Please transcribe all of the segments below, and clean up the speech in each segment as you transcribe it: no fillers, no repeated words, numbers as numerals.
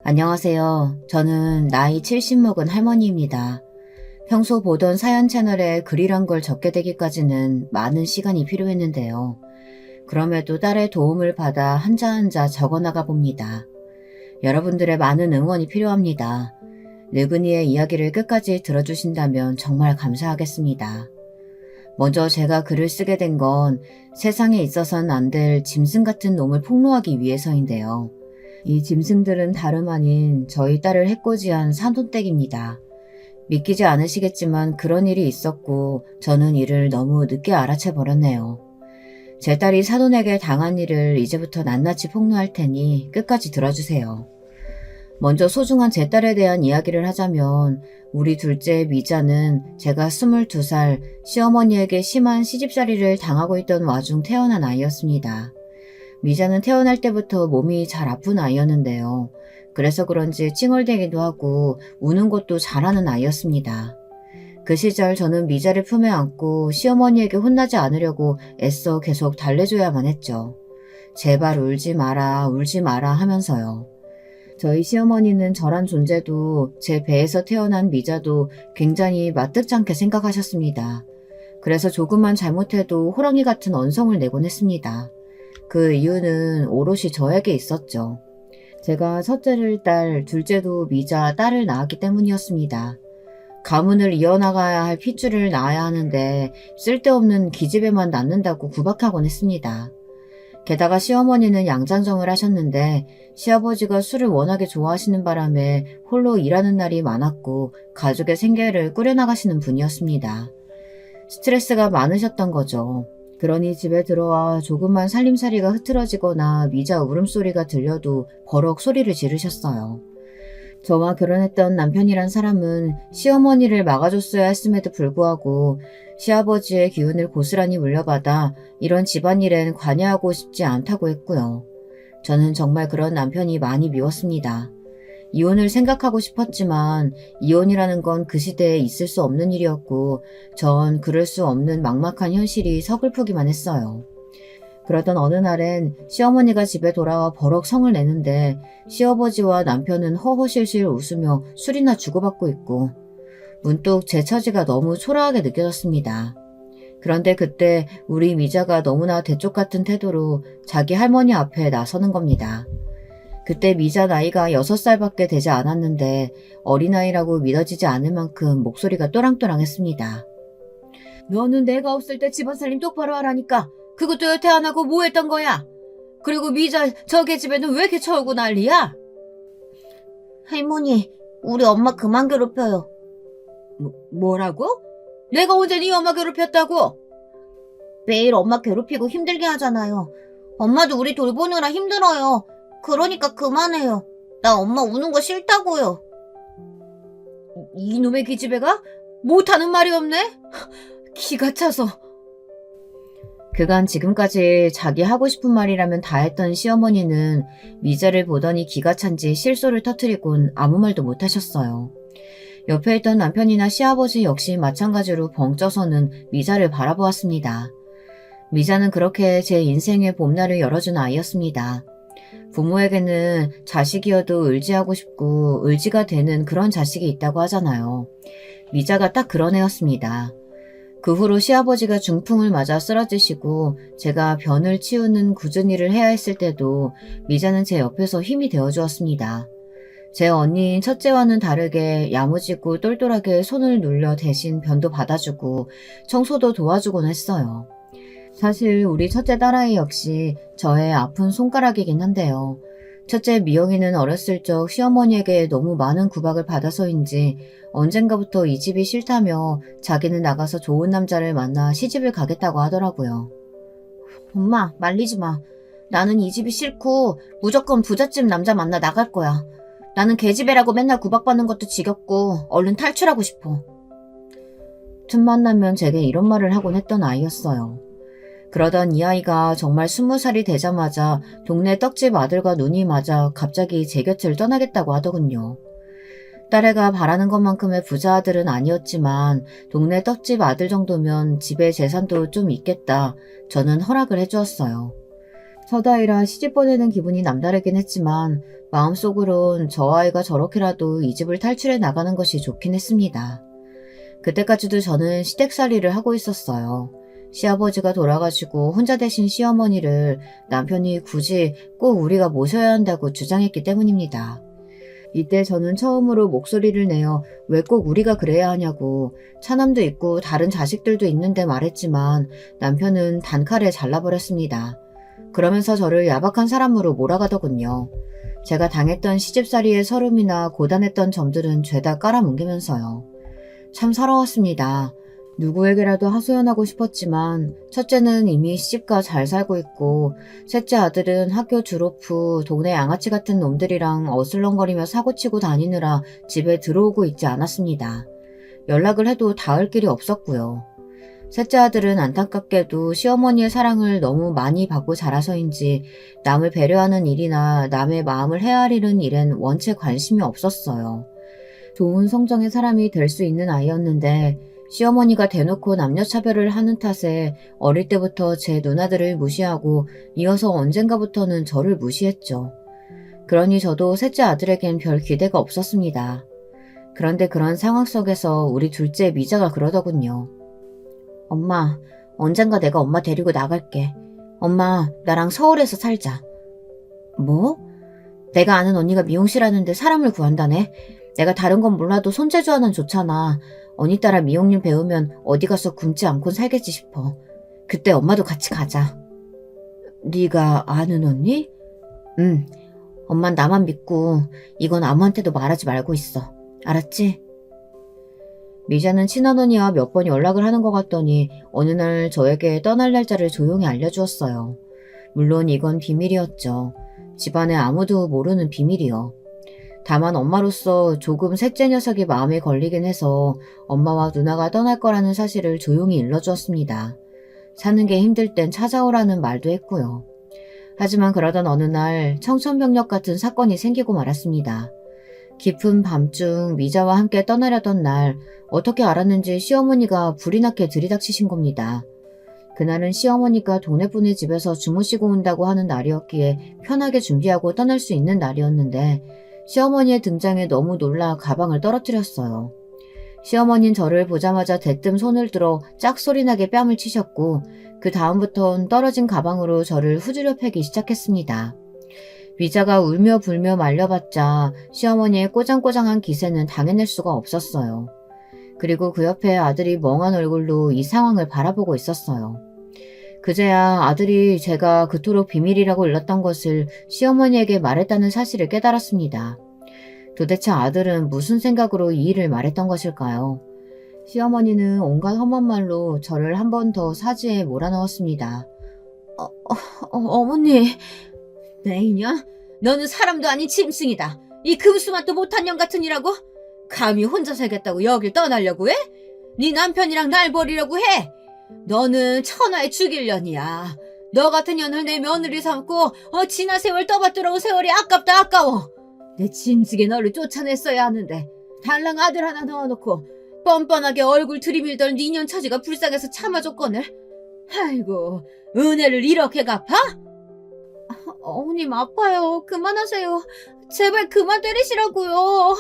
안녕하세요. 저는 나이 70 먹은 할머니입니다. 평소 보던 사연 채널에 글이란 걸 적게 되기까지는 많은 시간이 필요했는데요. 그럼에도 딸의 도움을 받아 한자 한자 적어나가 봅니다. 여러분들의 많은 응원이 필요합니다. 늙은이의 이야기를 끝까지 들어주신다면 정말 감사하겠습니다. 먼저 제가 글을 쓰게 된 건 세상에 있어서는 안 될 짐승 같은 놈을 폭로하기 위해서인데요. 이 짐승들은 다름 아닌 저희 딸을 해코지한 산돈댁입니다. 믿기지 않으시겠지만 그런 일이 있었고 저는 이를 너무 늦게 알아채 버렸네요. 제 딸이 사돈에게 당한 일을 이제부터 낱낱이 폭로할 테니 끝까지 들어주세요. 먼저 소중한 제 딸에 대한 이야기를 하자면 우리 둘째 미자는 제가 22살 시어머니에게 심한 시집살이를 당하고 있던 와중 태어난 아이였습니다. 미자는 태어날 때부터 몸이 잘 아픈 아이였는데요. 그래서 그런지 찡얼대기도 하고 우는 것도 잘하는 아이였습니다. 그 시절 저는 미자를 품에 안고 시어머니에게 혼나지 않으려고 애써 계속 달래줘야만 했죠. 제발 울지 마라, 울지 마라 하면서요. 저희 시어머니는 저란 존재도 제 배에서 태어난 미자도 굉장히 마뜩찮게 생각하셨습니다. 그래서 조금만 잘못해도 호랑이 같은 언성을 내곤 했습니다. 그 이유는 오롯이 저에게 있었죠. 제가 첫째를 딸, 둘째도 미자, 딸을 낳았기 때문이었습니다. 가문을 이어나가야 할 핏줄을 낳아야 하는데 쓸데없는 기집애만 낳는다고 구박하곤 했습니다. 게다가 시어머니는 양장정을 하셨는데 시아버지가 술을 워낙에 좋아하시는 바람에 홀로 일하는 날이 많았고 가족의 생계를 꾸려나가시는 분이었습니다. 스트레스가 많으셨던 거죠. 그러니 집에 들어와 조금만 살림살이가 흐트러지거나 미자 울음소리가 들려도 버럭 소리를 지르셨어요. 저와 결혼했던 남편이란 사람은 시어머니를 막아줬어야 했음에도 불구하고 시아버지의 기운을 고스란히 물려받아 이런 집안일엔 관여하고 싶지 않다고 했고요. 저는 정말 그런 남편이 많이 미웠습니다. 이혼을 생각하고 싶었지만 이혼이라는 건 그 시대에 있을 수 없는 일이었고 전 그럴 수 없는 막막한 현실이 서글프기만 했어요. 그러던 어느 날엔 시어머니가 집에 돌아와 버럭 성을 내는데 시아버지와 남편은 허허실실 웃으며 술이나 주고받고 있고 문득 제 처지가 너무 초라하게 느껴졌습니다. 그런데 그때 우리 미자가 너무나 대쪽 같은 태도로 자기 할머니 앞에 나서는 겁니다. 그때 미자 나이가 6살밖에 되지 않았는데 어린아이라고 믿어지지 않을 만큼 목소리가 또랑또랑했습니다. 너는 내가 없을 때 집안 살림 똑바로 하라니까 그것도 여태 안 하고 뭐 했던 거야? 그리고 미자 저 계집애는 왜 이렇게 철고 난리야? 할머니, 우리 엄마 그만 괴롭혀요. 뭐라고? 내가 언제 네 엄마 괴롭혔다고? 매일 엄마 괴롭히고 힘들게 하잖아요. 엄마도 우리 돌보느라 힘들어요. 그러니까 그만해요. 나 엄마 우는 거 싫다고요. 이놈의 기집애가 못하는 말이 없네? 기가 차서. 그간 지금까지 자기 하고 싶은 말이라면 다 했던 시어머니는 미자를 보더니 기가 찬지 실소를 터뜨리곤 아무 말도 못하셨어요. 옆에 있던 남편이나 시아버지 역시 마찬가지로 벙쪄서는 미자를 바라보았습니다. 미자는 그렇게 제 인생의 봄날을 열어준 아이였습니다. 부모에게는 자식이어도 의지하고 싶고 의지가 되는 그런 자식이 있다고 하잖아요. 미자가 딱 그런 애였습니다. 그 후로 시아버지가 중풍을 맞아 쓰러지시고 제가 변을 치우는 굳은 일을 해야 했을 때도 미자는 제 옆에서 힘이 되어주었습니다. 제 언니인 첫째와는 다르게 야무지고 똘똘하게 손을 눌려 대신 변도 받아주고 청소도 도와주곤 했어요. 사실 우리 첫째 딸아이 역시 저의 아픈 손가락이긴 한데요. 첫째 미영이는 어렸을 적 시어머니에게 너무 많은 구박을 받아서인지 언젠가부터 이 집이 싫다며 자기는 나가서 좋은 남자를 만나 시집을 가겠다고 하더라고요. 엄마, 말리지 마. 나는 이 집이 싫고 무조건 부잣집 남자 만나 나갈 거야. 나는 계집애라고 맨날 구박받는 것도 지겹고 얼른 탈출하고 싶어. 틈만 나면 제게 이런 말을 하곤 했던 아이였어요. 그러던 이 아이가 정말 20살이 되자마자 동네 떡집 아들과 눈이 맞아 갑자기 제 곁을 떠나겠다고 하더군요. 딸애가 바라는 것만큼의 부자 아들은 아니었지만 동네 떡집 아들 정도면 집에 재산도 좀 있겠다. 저는 허락을 해주었어요. 첫 아이라 시집 보내는 기분이 남다르긴 했지만 마음속으론 저 아이가 저렇게라도 이 집을 탈출해 나가는 것이 좋긴 했습니다. 그때까지도 저는 시댁살이를 하고 있었어요. 시아버지가 돌아가시고 혼자 되신 시어머니를 남편이 굳이 꼭 우리가 모셔야 한다고 주장했기 때문입니다. 이때 저는 처음으로 목소리를 내어 왜 꼭 우리가 그래야 하냐고, 차남도 있고 다른 자식들도 있는데 말했지만 남편은 단칼에 잘라버렸습니다. 그러면서 저를 야박한 사람으로 몰아가더군요. 제가 당했던 시집살이의 서름이나 고단했던 점들은 죄다 깔아뭉개면서요. 참 서러웠습니다. 누구에게라도 하소연하고 싶었지만 첫째는 이미 시집가 잘 살고 있고 셋째 아들은 학교 졸업 후 동네 양아치 같은 놈들이랑 어슬렁거리며 사고치고 다니느라 집에 들어오고 있지 않았습니다. 연락을 해도 닿을 길이 없었고요. 셋째 아들은 안타깝게도 시어머니의 사랑을 너무 많이 받고 자라서인지 남을 배려하는 일이나 남의 마음을 헤아리는 일엔 원체 관심이 없었어요. 좋은 성정의 사람이 될 수 있는 아이였는데 시어머니가 대놓고 남녀차별을 하는 탓에 어릴 때부터 제 누나들을 무시하고 이어서 언젠가부터는 저를 무시했죠. 그러니 저도 셋째 아들에겐 별 기대가 없었습니다. 그런데 그런 상황 속에서 우리 둘째 미자가 그러더군요. 엄마, 언젠가 내가 엄마 데리고 나갈게. 엄마, 나랑 서울에서 살자. 뭐? 내가 아는 언니가 미용실 하는데 사람을 구한다네. 내가 다른 건 몰라도 손재주 하나는 좋잖아. 언니 따라 미용일 배우면 어디 가서 굶지 않고 살겠지 싶어. 그때 엄마도 같이 가자. 네가 아는 언니? 응. 엄만 나만 믿고 이건 아무한테도 말하지 말고 있어. 알았지? 미자는 친언니와 몇 번 연락을 하는 것 같더니 어느 날 저에게 떠날 날짜를 조용히 알려주었어요. 물론 이건 비밀이었죠. 집안에 아무도 모르는 비밀이요. 다만 엄마로서 조금 셋째 녀석이 마음에 걸리긴 해서 엄마와 누나가 떠날 거라는 사실을 조용히 일러주었습니다. 사는 게 힘들 땐 찾아오라는 말도 했고요. 하지만 그러던 어느 날 청천벽력 같은 사건이 생기고 말았습니다. 깊은 밤중 미자와 함께 떠나려던 날 어떻게 알았는지 시어머니가 불이 나게 들이닥치신 겁니다. 그날은 시어머니가 동네분의 집에서 주무시고 온다고 하는 날이었기에 편하게 준비하고 떠날 수 있는 날이었는데 시어머니의 등장에 너무 놀라 가방을 떨어뜨렸어요. 시어머니는 저를 보자마자 대뜸 손을 들어 짝소리나게 뺨을 치셨고 그 다음부턴 떨어진 가방으로 저를 후지려 패기 시작했습니다. 미자가 울며 불며 말려봤자 시어머니의 꼬장꼬장한 기세는 당해낼 수가 없었어요. 그리고 그 옆에 아들이 멍한 얼굴로 이 상황을 바라보고 있었어요. 그제야 아들이 제가 그토록 비밀이라고 일렀던 것을 시어머니에게 말했다는 사실을 깨달았습니다. 도대체 아들은 무슨 생각으로 이 일을 말했던 것일까요? 시어머니는 온갖 험한 말로 저를 한 번 더 사지에 몰아넣었습니다. 어머니, 내 인연? 너는 사람도 아닌 짐승이다. 이 금수만도 못한 년 같은 이라고? 감히 혼자 살겠다고 여길 떠나려고 해? 네 남편이랑 날 버리려고 해? 너는 천하에 죽일 년이야. 너 같은 년을 내 며느리 삼고 지난 세월 떠받들어온 세월이 아깝다 아까워. 내 진즉에 너를 쫓아냈어야 하는데 달랑 아들 하나 넣어놓고 뻔뻔하게 얼굴 들이밀던 네 년 처지가 불쌍해서 참아줬거늘. 아이고, 은혜를 이렇게 갚아? 어머님 아파요. 그만하세요. 제발 그만 때리시라고요.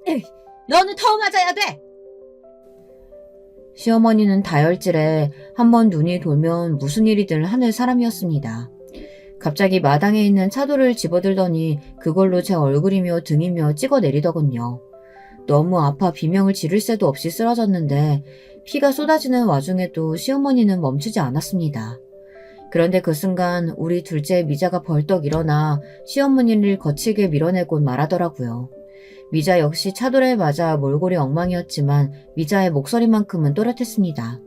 에이, 너는 더 맞아야 돼. 시어머니는 다혈질에 한번 눈이 돌면 무슨 일이든 하는 사람이었습니다. 갑자기 마당에 있는 차도를 집어들더니 그걸로 제 얼굴이며 등이며 찍어내리더군요. 너무 아파 비명을 지를 새도 없이 쓰러졌는데 피가 쏟아지는 와중에도 시어머니는 멈추지 않았습니다. 그런데 그 순간 우리 둘째 미자가 벌떡 일어나 시어머니를 거칠게 밀어내곤 말하더라고요. 미자 역시 차돌에 맞아 몰골이 엉망이었지만 미자의 목소리만큼은 또렷했습니다.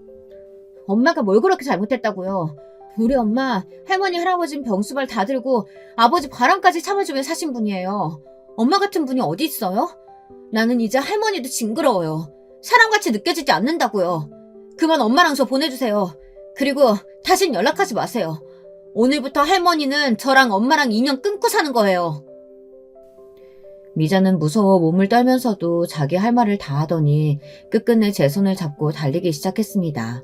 엄마가 뭘 그렇게 잘못했다고요. 우리 엄마, 할머니, 할아버진 병수발 다 들고 아버지 바람까지 참아주며 사신 분이에요. 엄마 같은 분이 어디 있어요? 나는 이제 할머니도 징그러워요. 사람같이 느껴지지 않는다고요. 그만 엄마랑 저 보내주세요. 그리고 다신 연락하지 마세요. 오늘부터 할머니는 저랑 엄마랑 인연 끊고 사는 거예요. 미자는 무서워 몸을 떨면서도 자기 할 말을 다 하더니 끝끝내 제 손을 잡고 달리기 시작했습니다.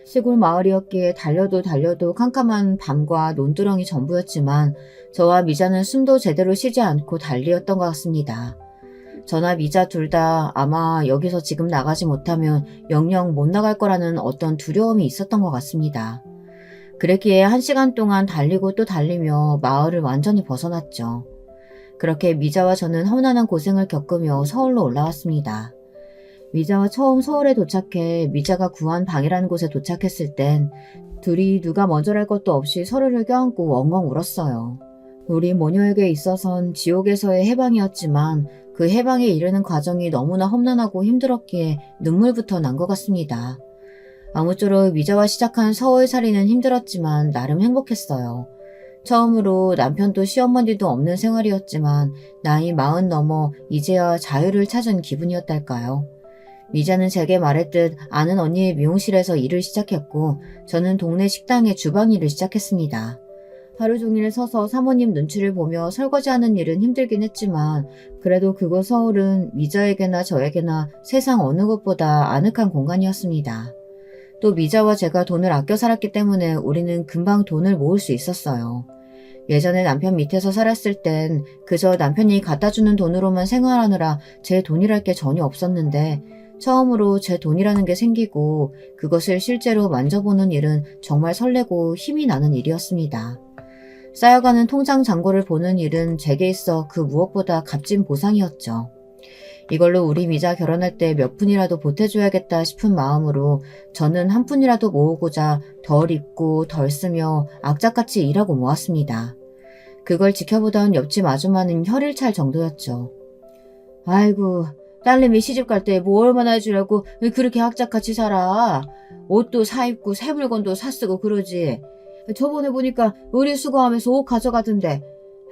시골 마을이었기에 달려도 캄캄한 밤과 논두렁이 전부였지만 저와 미자는 숨도 제대로 쉬지 않고 달리었던 것 같습니다. 저나 미자 둘 다 아마 여기서 지금 나가지 못하면 영영 못 나갈 거라는 어떤 두려움이 있었던 것 같습니다. 그랬기에 1시간 동안 달리고 또 달리며 마을을 완전히 벗어났죠. 그렇게 미자와 저는 험난한 고생을 겪으며 서울로 올라왔습니다. 미자와 처음 서울에 도착해 미자가 구한 방이라는 곳에 도착했을 땐 둘이 누가 먼저랄 것도 없이 서로를 껴안고 엉엉 울었어요. 우리 모녀에게 있어선 지옥에서의 해방이었지만 그 해방에 이르는 과정이 너무나 험난하고 힘들었기에 눈물부터 난 것 같습니다. 아무쪼록 미자와 시작한 서울살이는 힘들었지만 나름 행복했어요. 처음으로 남편도 시어머니도 없는 생활이었지만 나이 40 넘어 이제야 자유를 찾은 기분이었달까요. 미자는 제게 말했듯 아는 언니의 미용실에서 일을 시작했고 저는 동네 식당의 주방 일을 시작했습니다. 하루 종일 서서 사모님 눈치를 보며 설거지하는 일은 힘들긴 했지만 그래도 그곳 서울은 미자에게나 저에게나 세상 어느 곳보다 아늑한 공간이었습니다. 또 미자와 제가 돈을 아껴 살았기 때문에 우리는 금방 돈을 모을 수 있었어요. 예전에 남편 밑에서 살았을 땐 그저 남편이 갖다 주는 돈으로만 생활하느라 제 돈이랄 게 전혀 없었는데 처음으로 제 돈이라는 게 생기고 그것을 실제로 만져보는 일은 정말 설레고 힘이 나는 일이었습니다. 쌓여가는 통장 잔고를 보는 일은 제게 있어 그 무엇보다 값진 보상이었죠. 이걸로 우리 미자 결혼할 때 몇 푼이라도 보태줘야겠다 싶은 마음으로 저는 한 푼이라도 모으고자 덜 입고 덜 쓰며 악착같이 일하고 모았습니다. 그걸 지켜보던 옆집 아줌마는 혀를 찰 정도였죠. 아이고, 딸내미 시집갈 때 뭐 얼마나 해주려고 그렇게 악착같이 살아. 옷도 사입고 새 물건도 사쓰고 그러지. 저번에 보니까 의류 수거하면서 옷 가져가던데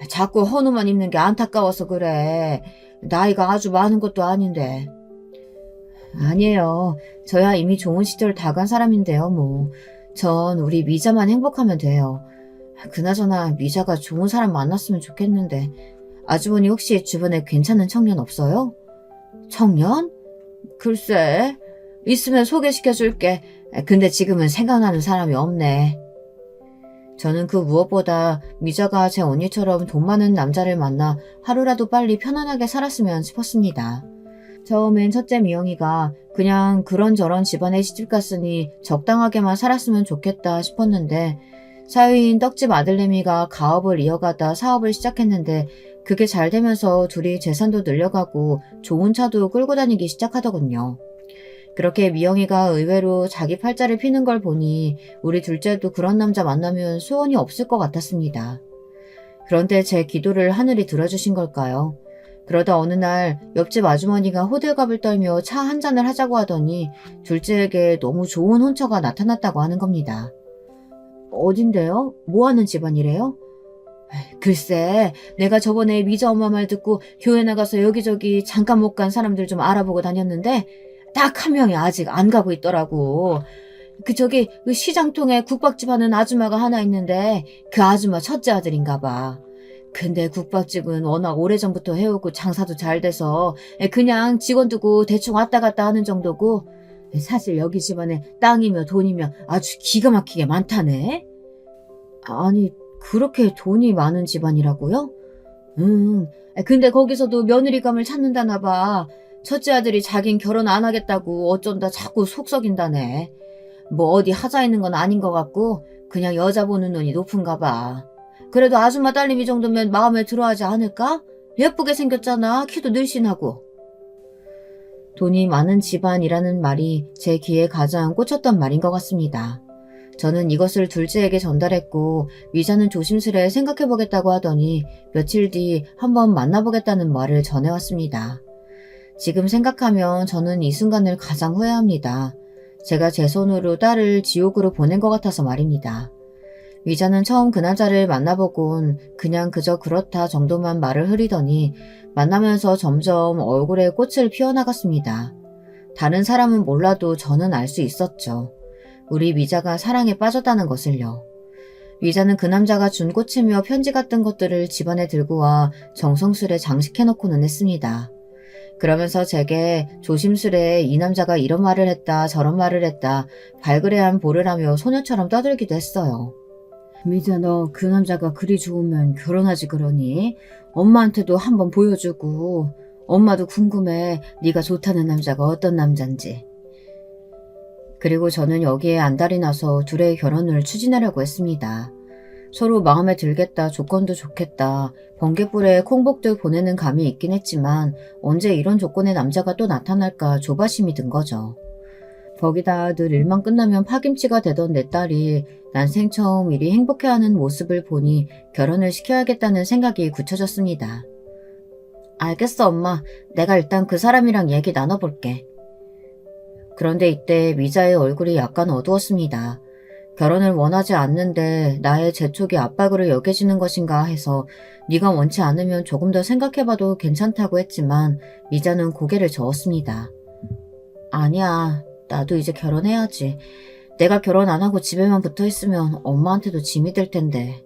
자꾸 헌옷만 입는 게 안타까워서 그래. 나이가 아주 많은 것도 아닌데. 아니에요. 저야 이미 좋은 시절 다 간 사람인데요, 뭐. 전 우리 미자만 행복하면 돼요. 그나저나 미자가 좋은 사람 만났으면 좋겠는데 아주머니 혹시 주변에 괜찮은 청년 없어요? 청년? 글쎄, 있으면 소개시켜줄게. 근데 지금은 생각나는 사람이 없네. 저는 그 무엇보다 미자가 제 언니처럼 돈 많은 남자를 만나 하루라도 빨리 편안하게 살았으면 싶었습니다. 처음엔 첫째 미영이가 그냥 그런저런 집안에 시집갔으니 적당하게만 살았으면 좋겠다 싶었는데 사위인 떡집 아들내미가 가업을 이어가다 사업을 시작했는데 그게 잘 되면서 둘이 재산도 늘려가고 좋은 차도 끌고 다니기 시작하더군요. 그렇게 미영이가 의외로 자기 팔자를 피는 걸 보니 우리 둘째도 그런 남자 만나면 소원이 없을 것 같았습니다. 그런데 제 기도를 하늘이 들어주신 걸까요? 그러다 어느 날 옆집 아주머니가 호들갑을 떨며 차 한 잔을 하자고 하더니 둘째에게 너무 좋은 혼처가 나타났다고 하는 겁니다. 어딘데요? 뭐 하는 집안이래요? 글쎄, 내가 저번에 미자 엄마 말 듣고 교회 나가서 여기저기 잠깐 못 간 사람들 좀 알아보고 다녔는데 딱 한 명이 아직 안 가고 있더라고. 그 시장통에 국밥집 하는 아줌마가 하나 있는데 그 아줌마 첫째 아들인가 봐. 근데 국밥집은 워낙 오래전부터 해오고 장사도 잘 돼서 그냥 직원 두고 대충 왔다 갔다 하는 정도고 사실 여기 집안에 땅이며 돈이며 아주 기가 막히게 많다네. 아니, 그렇게 돈이 많은 집안이라고요? 근데 거기서도 며느리감을 찾는다나 봐. 첫째 아들이 자긴 결혼 안 하겠다고 어쩐다 자꾸 속썩인다네. 뭐 어디 하자 있는 건 아닌 것 같고 그냥 여자 보는 눈이 높은가 봐. 그래도 아줌마 딸내미 정도면 마음에 들어하지 않을까? 예쁘게 생겼잖아. 키도 늘씬하고. 돈이 많은 집안이라는 말이 제 귀에 가장 꽂혔던 말인 것 같습니다. 저는 이것을 둘째에게 전달했고 미자는 조심스레 생각해보겠다고 하더니 며칠 뒤 한번 만나보겠다는 말을 전해왔습니다. 지금 생각하면 저는 이 순간을 가장 후회합니다. 제가 제 손으로 딸을 지옥으로 보낸 것 같아서 말입니다. 미자는 처음 그 남자를 만나보곤 그냥 그저 그렇다 정도만 말을 흐리더니 만나면서 점점 얼굴에 꽃을 피워나갔습니다. 다른 사람은 몰라도 저는 알 수 있었죠. 우리 미자가 사랑에 빠졌다는 것을요. 미자는 그 남자가 준 꽃이며 편지 같은 것들을 집안에 들고 와 정성스레 장식해놓고는 했습니다. 그러면서 제게 조심스레 이 남자가 이런 말을 했다 저런 말을 했다 발그레한 보를 하며 소녀처럼 떠들기도 했어요. 미자, 너 그 남자가 그리 좋으면 결혼하지 그러니? 엄마한테도 한번 보여주고 엄마도 궁금해 네가 좋다는 남자가 어떤 남잔지. 그리고 저는 여기에 안달이 나서 둘의 결혼을 추진하려고 했습니다. 서로 마음에 들겠다, 조건도 좋겠다, 번개불에 콩복들 보내는 감이 있긴 했지만 언제 이런 조건의 남자가 또 나타날까 조바심이 든 거죠. 거기다 늘 일만 끝나면 파김치가 되던 내 딸이 난생 처음 이리 행복해하는 모습을 보니 결혼을 시켜야겠다는 생각이 굳혀졌습니다. 알겠어, 엄마. 내가 일단 그 사람이랑 얘기 나눠볼게. 그런데 이때 미자의 얼굴이 약간 어두웠습니다. 결혼을 원하지 않는데 나의 재촉이 압박으로 여겨지는 것인가 해서 네가 원치 않으면 조금 더 생각해봐도 괜찮다고 했지만 미자는 고개를 저었습니다. 아니야, 나도 이제 결혼해야지. 내가 결혼 안 하고 집에만 붙어있으면 엄마한테도 짐이 될 텐데.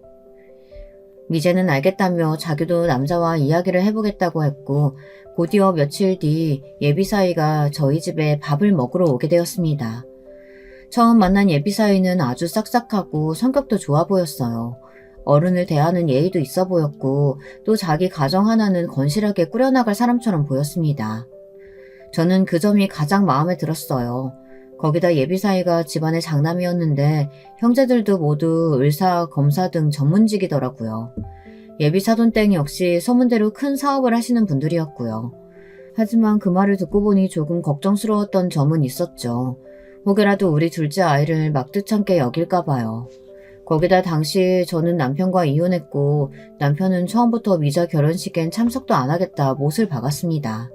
미제는 알겠다며 자기도 남자와 이야기를 해보겠다고 했고 곧이어 며칠 뒤 예비사위가 저희 집에 밥을 먹으러 오게 되었습니다. 처음 만난 예비사위는 아주 싹싹하고 성격도 좋아 보였어요. 어른을 대하는 예의도 있어 보였고 또 자기 가정 하나는 건실하게 꾸려나갈 사람처럼 보였습니다. 저는 그 점이 가장 마음에 들었어요. 거기다 예비사위가 집안의 장남이었는데 형제들도 모두 의사, 검사 등 전문직이더라고요. 예비사돈땡 역시 소문대로 큰 사업을 하시는 분들이었고요. 하지만 그 말을 듣고 보니 조금 걱정스러웠던 점은 있었죠. 혹여라도 우리 둘째 아이를 막듯찮게 여길까 봐요. 거기다 당시 저는 남편과 이혼했고 남편은 처음부터 미자 결혼식엔 참석도 안 하겠다 못을 박았습니다.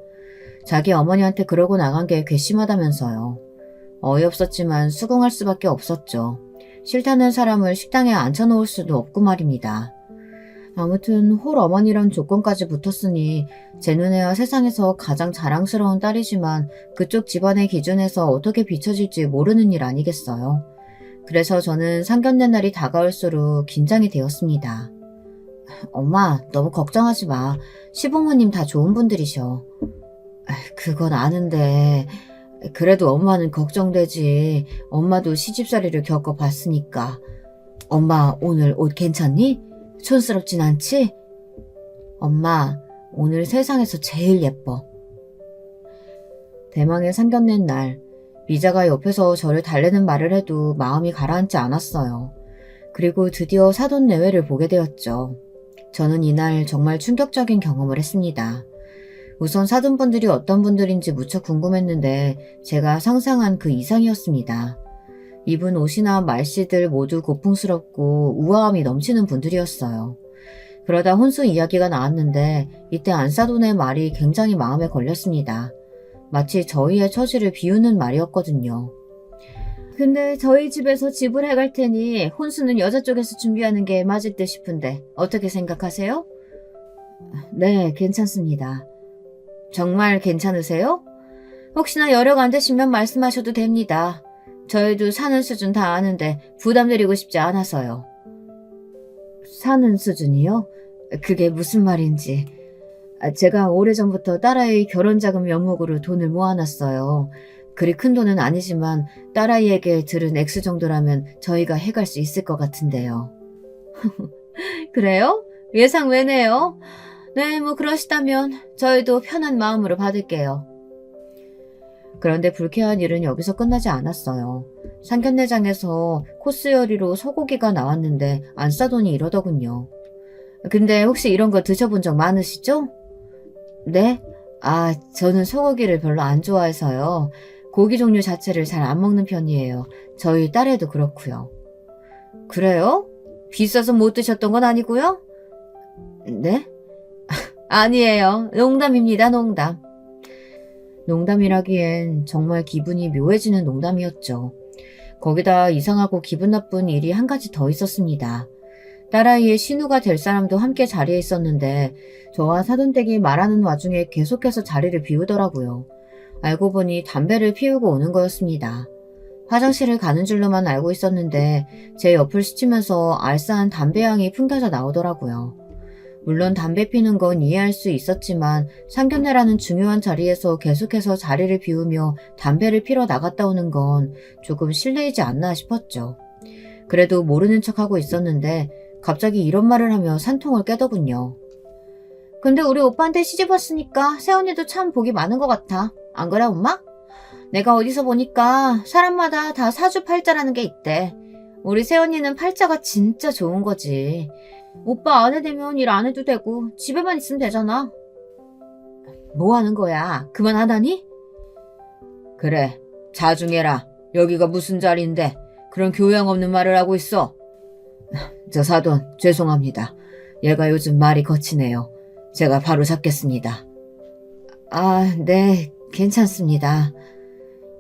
자기 어머니한테 그러고 나간 게 괘씸하다면서요. 어이없었지만 수긍할 수밖에 없었죠. 싫다는 사람을 식당에 앉혀놓을 수도 없고 말입니다. 아무튼 홀 어머니랑 조건까지 붙었으니 제 눈에야 세상에서 가장 자랑스러운 딸이지만 그쪽 집안의 기준에서 어떻게 비춰질지 모르는 일 아니겠어요. 그래서 저는 상견례 날이 다가올수록 긴장이 되었습니다. 엄마, 너무 걱정하지 마. 시부모님 다 좋은 분들이셔. 그건 아는데 그래도 엄마는 걱정되지. 엄마도 시집살이를 겪어봤으니까. 엄마, 오늘 옷 괜찮니? 촌스럽진 않지? 엄마, 오늘 세상에서 제일 예뻐. 대망의 상견례 날, 미자가 옆에서 저를 달래는 말을 해도 마음이 가라앉지 않았어요. 그리고 드디어 사돈 내외를 보게 되었죠. 저는 이날 정말 충격적인 경험을 했습니다. 우선 사돈분들이 어떤 분들인지 무척 궁금했는데 제가 상상한 그 이상이었습니다. 입은 옷이나 말씨들 모두 고풍스럽고 우아함이 넘치는 분들이었어요. 그러다 혼수 이야기가 나왔는데 이때 안사돈의 말이 굉장히 마음에 걸렸습니다. 마치 저희의 처지를 비우는 말이었거든요. 근데 저희 집에서 집을 해갈 테니 혼수는 여자 쪽에서 준비하는 게 맞을 듯 싶은데 어떻게 생각하세요? 네, 괜찮습니다. 정말 괜찮으세요? 혹시나 여력 안 되시면 말씀하셔도 됩니다. 저희도 사는 수준 다 아는데 부담드리고 싶지 않아서요. 사는 수준이요? 그게 무슨 말인지. 제가 오래전부터 딸아이 결혼자금 명목으로 돈을 모아놨어요. 그리 큰 돈은 아니지만 딸아이에게 들은 액수 정도라면 저희가 해갈 수 있을 것 같은데요. 그래요? 예상 외네요. 네, 뭐 그러시다면 저희도 편한 마음으로 받을게요. 그런데 불쾌한 일은 여기서 끝나지 않았어요. 상견례장에서 코스 요리로 소고기가 나왔는데 안싸돈이 이러더군요. 근데 혹시 이런 거 드셔본 적 많으시죠? 네? 저는 소고기를 별로 안 좋아해서요. 고기 종류 자체를 잘 안 먹는 편이에요. 저희 딸애도 그렇고요. 그래요? 비싸서 못 드셨던 건 아니고요? 네? 아니에요. 농담입니다, 농담. 농담이라기엔 정말 기분이 묘해지는 농담이었죠. 거기다 이상하고 기분 나쁜 일이 한 가지 더 있었습니다. 딸아이의 신우가 될 사람도 함께 자리에 있었는데 저와 사돈댁이 말하는 와중에 계속해서 자리를 비우더라고요. 알고 보니 담배를 피우고 오는 거였습니다. 화장실을 가는 줄로만 알고 있었는데 제 옆을 스치면서 알싸한 담배향이 풍겨져 나오더라고요. 물론 담배 피는 건 이해할 수 있었지만 상견례라는 중요한 자리에서 계속해서 자리를 비우며 담배를 피러 나갔다 오는 건 조금 실례이지 않나 싶었죠. 그래도 모르는 척하고 있었는데 갑자기 이런 말을 하며 산통을 깨더군요. 근데 우리 오빠한테 시집 왔으니까 새언니도 참 복이 많은 것 같아. 안 그래, 엄마? 내가 어디서 보니까 사람마다 다 사주팔자라는 게 있대. 우리 새언니는 팔자가 진짜 좋은 거지. 오빠 아내 되면 일 안 해도 되고 집에만 있으면 되잖아. 뭐 하는 거야? 그만하다니? 그래, 자중해라. 여기가 무슨 자리인데 그런 교양 없는 말을 하고 있어. 저 사돈, 죄송합니다. 얘가 요즘 말이 거치네요. 제가 바로 잡겠습니다. 아, 네, 괜찮습니다.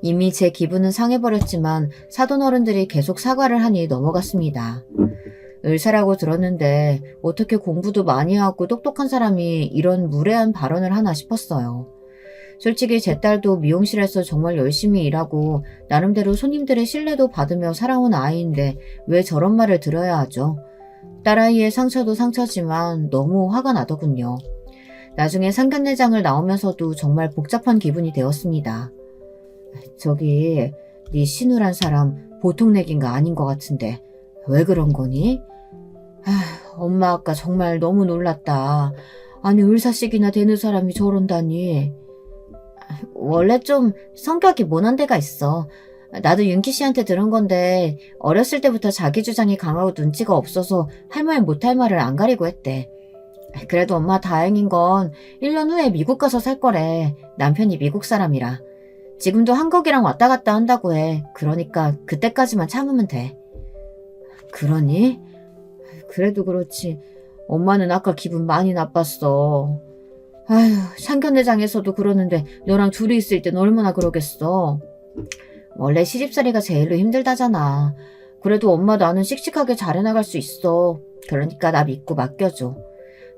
이미 제 기분은 상해버렸지만 사돈 어른들이 계속 사과를 하니 넘어갔습니다. 의사라고 들었는데 어떻게 공부도 많이 하고 똑똑한 사람이 이런 무례한 발언을 하나 싶었어요. 솔직히 제 딸도 미용실에서 정말 열심히 일하고 나름대로 손님들의 신뢰도 받으며 살아온 아이인데 왜 저런 말을 들어야 하죠? 딸아이의 상처도 상처지만 너무 화가 나더군요. 나중에 상견례장을 나오면서도 정말 복잡한 기분이 되었습니다. 저기 네 신우란 사람 보통 내기인가 아닌 것 같은데 왜 그런 거니? 엄마 아까 정말 너무 놀랐다. 아니 을사식이나 되는 사람이 저런다니. 원래 좀 성격이 모난 데가 있어. 나도 윤기 씨한테 들은 건데 어렸을 때부터 자기 주장이 강하고 눈치가 없어서 할 말 못할 말을 안 가리고 했대. 그래도 엄마 다행인 건 1년 후에 미국 가서 살 거래. 남편이 미국 사람이라. 지금도 한국이랑 왔다 갔다 한다고 해. 그러니까 그때까지만 참으면 돼. 그러니? 그래도 그렇지. 엄마는 아까 기분 많이 나빴어. 아휴, 상견례장에서도 그러는데 너랑 둘이 있을 땐 얼마나 그러겠어. 원래 시집살이가 제일로 힘들다잖아. 그래도 엄마 나는 씩씩하게 잘해나갈 수 있어. 그러니까 나 믿고 맡겨줘.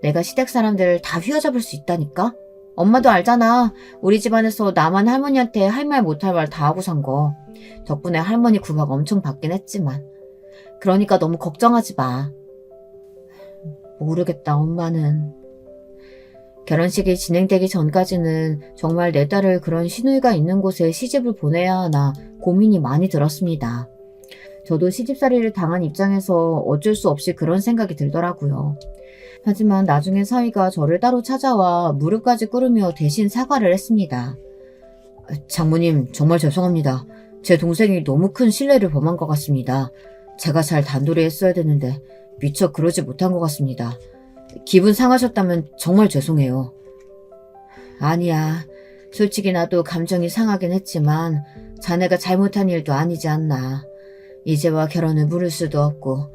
내가 시댁 사람들 다 휘어잡을 수 있다니까? 엄마도 알잖아. 우리 집안에서 나만 할머니한테 할 말 못할 말 다 하고 산 거. 덕분에 할머니 구박 엄청 받긴 했지만. 그러니까 너무 걱정하지 마. 모르겠다, 엄마는. 결혼식이 진행되기 전까지는 정말 내 딸을 그런 시누이가 있는 곳에 시집을 보내야 하나 고민이 많이 들었습니다. 저도 시집살이를 당한 입장에서 어쩔 수 없이 그런 생각이 들더라고요. 하지만 나중에 사위가 저를 따로 찾아와 무릎까지 꿇으며 대신 사과를 했습니다. 장모님, 정말 죄송합니다. 제 동생이 너무 큰 실례를 범한 것 같습니다. 제가 잘 단돌이 했어야 되는데 미처 그러지 못한 것 같습니다. 기분 상하셨다면 정말 죄송해요. 아니야. 솔직히 나도 감정이 상하긴 했지만 자네가 잘못한 일도 아니지 않나. 이제와 결혼을 물을 수도 없고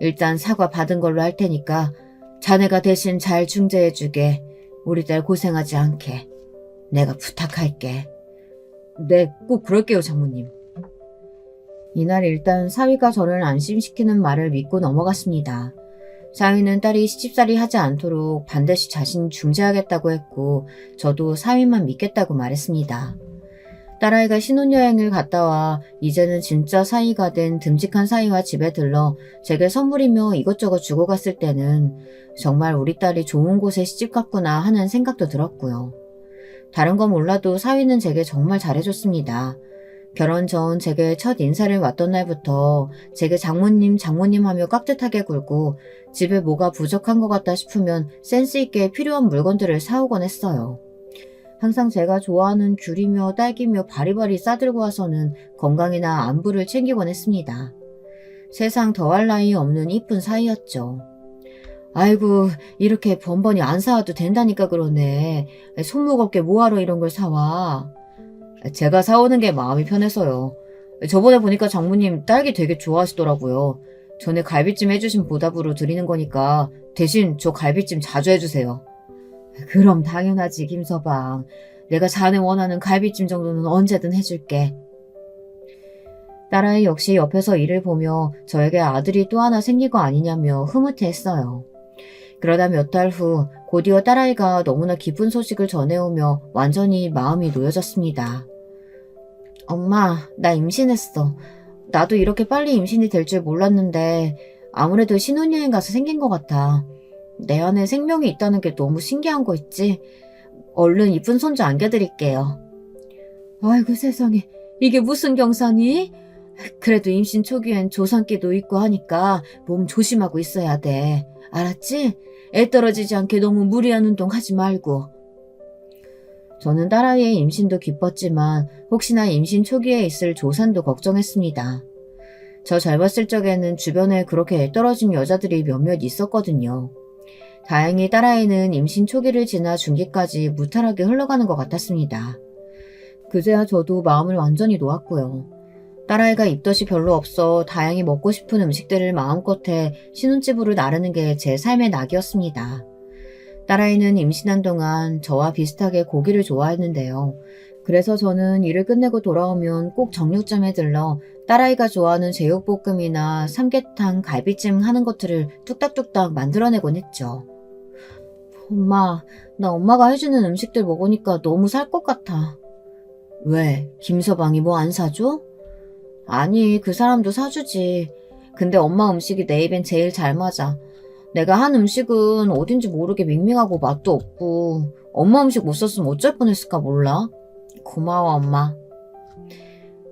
일단 사과 받은 걸로 할 테니까 자네가 대신 잘 중재해주게. 우리 딸 고생하지 않게. 내가 부탁할게. 네, 꼭 그럴게요, 장모님. 이날 일단 사위가 저를 안심시키는 말을 믿고 넘어갔습니다. 사위는 딸이 시집살이 하지 않도록 반드시 자신이 중재하겠다고 했고 저도 사위만 믿겠다고 말했습니다. 딸아이가 신혼여행을 갔다 와 이제는 진짜 사위가 된 듬직한 사위와 집에 들러 제게 선물이며 이것저것 주고 갔을 때는 정말 우리 딸이 좋은 곳에 시집 갔구나 하는 생각도 들었고요. 다른 건 몰라도 사위는 제게 정말 잘해줬습니다. 결혼 전 제게 첫 인사를 왔던 날부터 제게 장모님 하며 깍듯하게 굴고 집에 뭐가 부족한 것 같다 싶으면 센스 있게 필요한 물건들을 사오곤 했어요. 항상 제가 좋아하는 귤이며 딸기며 바리바리 싸들고 와서는 건강이나 안부를 챙기곤 했습니다. 세상 더할 나위 없는 이쁜 사이였죠. 아이고, 이렇게 번번이 안 사와도 된다니까 그러네. 손무겁게 뭐하러 이런 걸 사와. 제가 사오는 게 마음이 편해서요. 저번에 보니까 장모님 딸기 되게 좋아하시더라고요. 전에 갈비찜 해주신 보답으로 드리는 거니까 대신 저 갈비찜 자주 해주세요. 그럼 당연하지, 김서방. 내가 자네 원하는 갈비찜 정도는 언제든 해줄게. 딸아이 역시 옆에서 일을 보며 저에게 아들이 또 하나 생긴 거 아니냐며 흐뭇해했어요. 그러다 몇 달 후 곧이어 딸아이가 너무나 기쁜 소식을 전해오며 완전히 마음이 놓여졌습니다. 엄마, 나 임신했어. 나도 이렇게 빨리 임신이 될 줄 몰랐는데 아무래도 신혼여행 가서 생긴 것 같아. 내 안에 생명이 있다는 게 너무 신기한 거 있지? 얼른 이쁜 손주 안겨드릴게요. 아이고 세상에, 이게 무슨 경사니? 그래도 임신 초기엔 조산기도 있고 하니까 몸 조심하고 있어야 돼. 알았지? 애 떨어지지 않게 너무 무리한 운동 하지 말고. 저는 딸아이의 임신도 기뻤지만 혹시나 임신 초기에 있을 조산도 걱정했습니다. 저 젊었을 적에는 주변에 그렇게 애 떨어진 여자들이 몇몇 있었거든요. 다행히 딸아이는 임신 초기를 지나 중기까지 무탈하게 흘러가는 것 같았습니다. 그제야 저도 마음을 완전히 놓았고요. 딸아이가 입덧이 별로 없어 다행히 먹고 싶은 음식들을 마음껏 해 신혼집으로 나르는 게 제 삶의 낙이었습니다. 딸아이는 임신한 동안 저와 비슷하게 고기를 좋아했는데요. 그래서 저는 일을 끝내고 돌아오면 꼭 정육점에 들러 딸아이가 좋아하는 제육볶음이나 삼계탕, 갈비찜 하는 것들을 뚝딱뚝딱 만들어내곤 했죠. 엄마, 나 엄마가 해주는 음식들 먹으니까 너무 살 것 같아. 왜? 김서방이 뭐 안 사줘? 아니, 그 사람도 사주지. 근데 엄마 음식이 내 입엔 제일 잘 맞아. 내가 한 음식은 어딘지 모르게 밍밍하고 맛도 없고 엄마 음식 못 썼으면 어쩔 뻔했을까 몰라. 고마워, 엄마.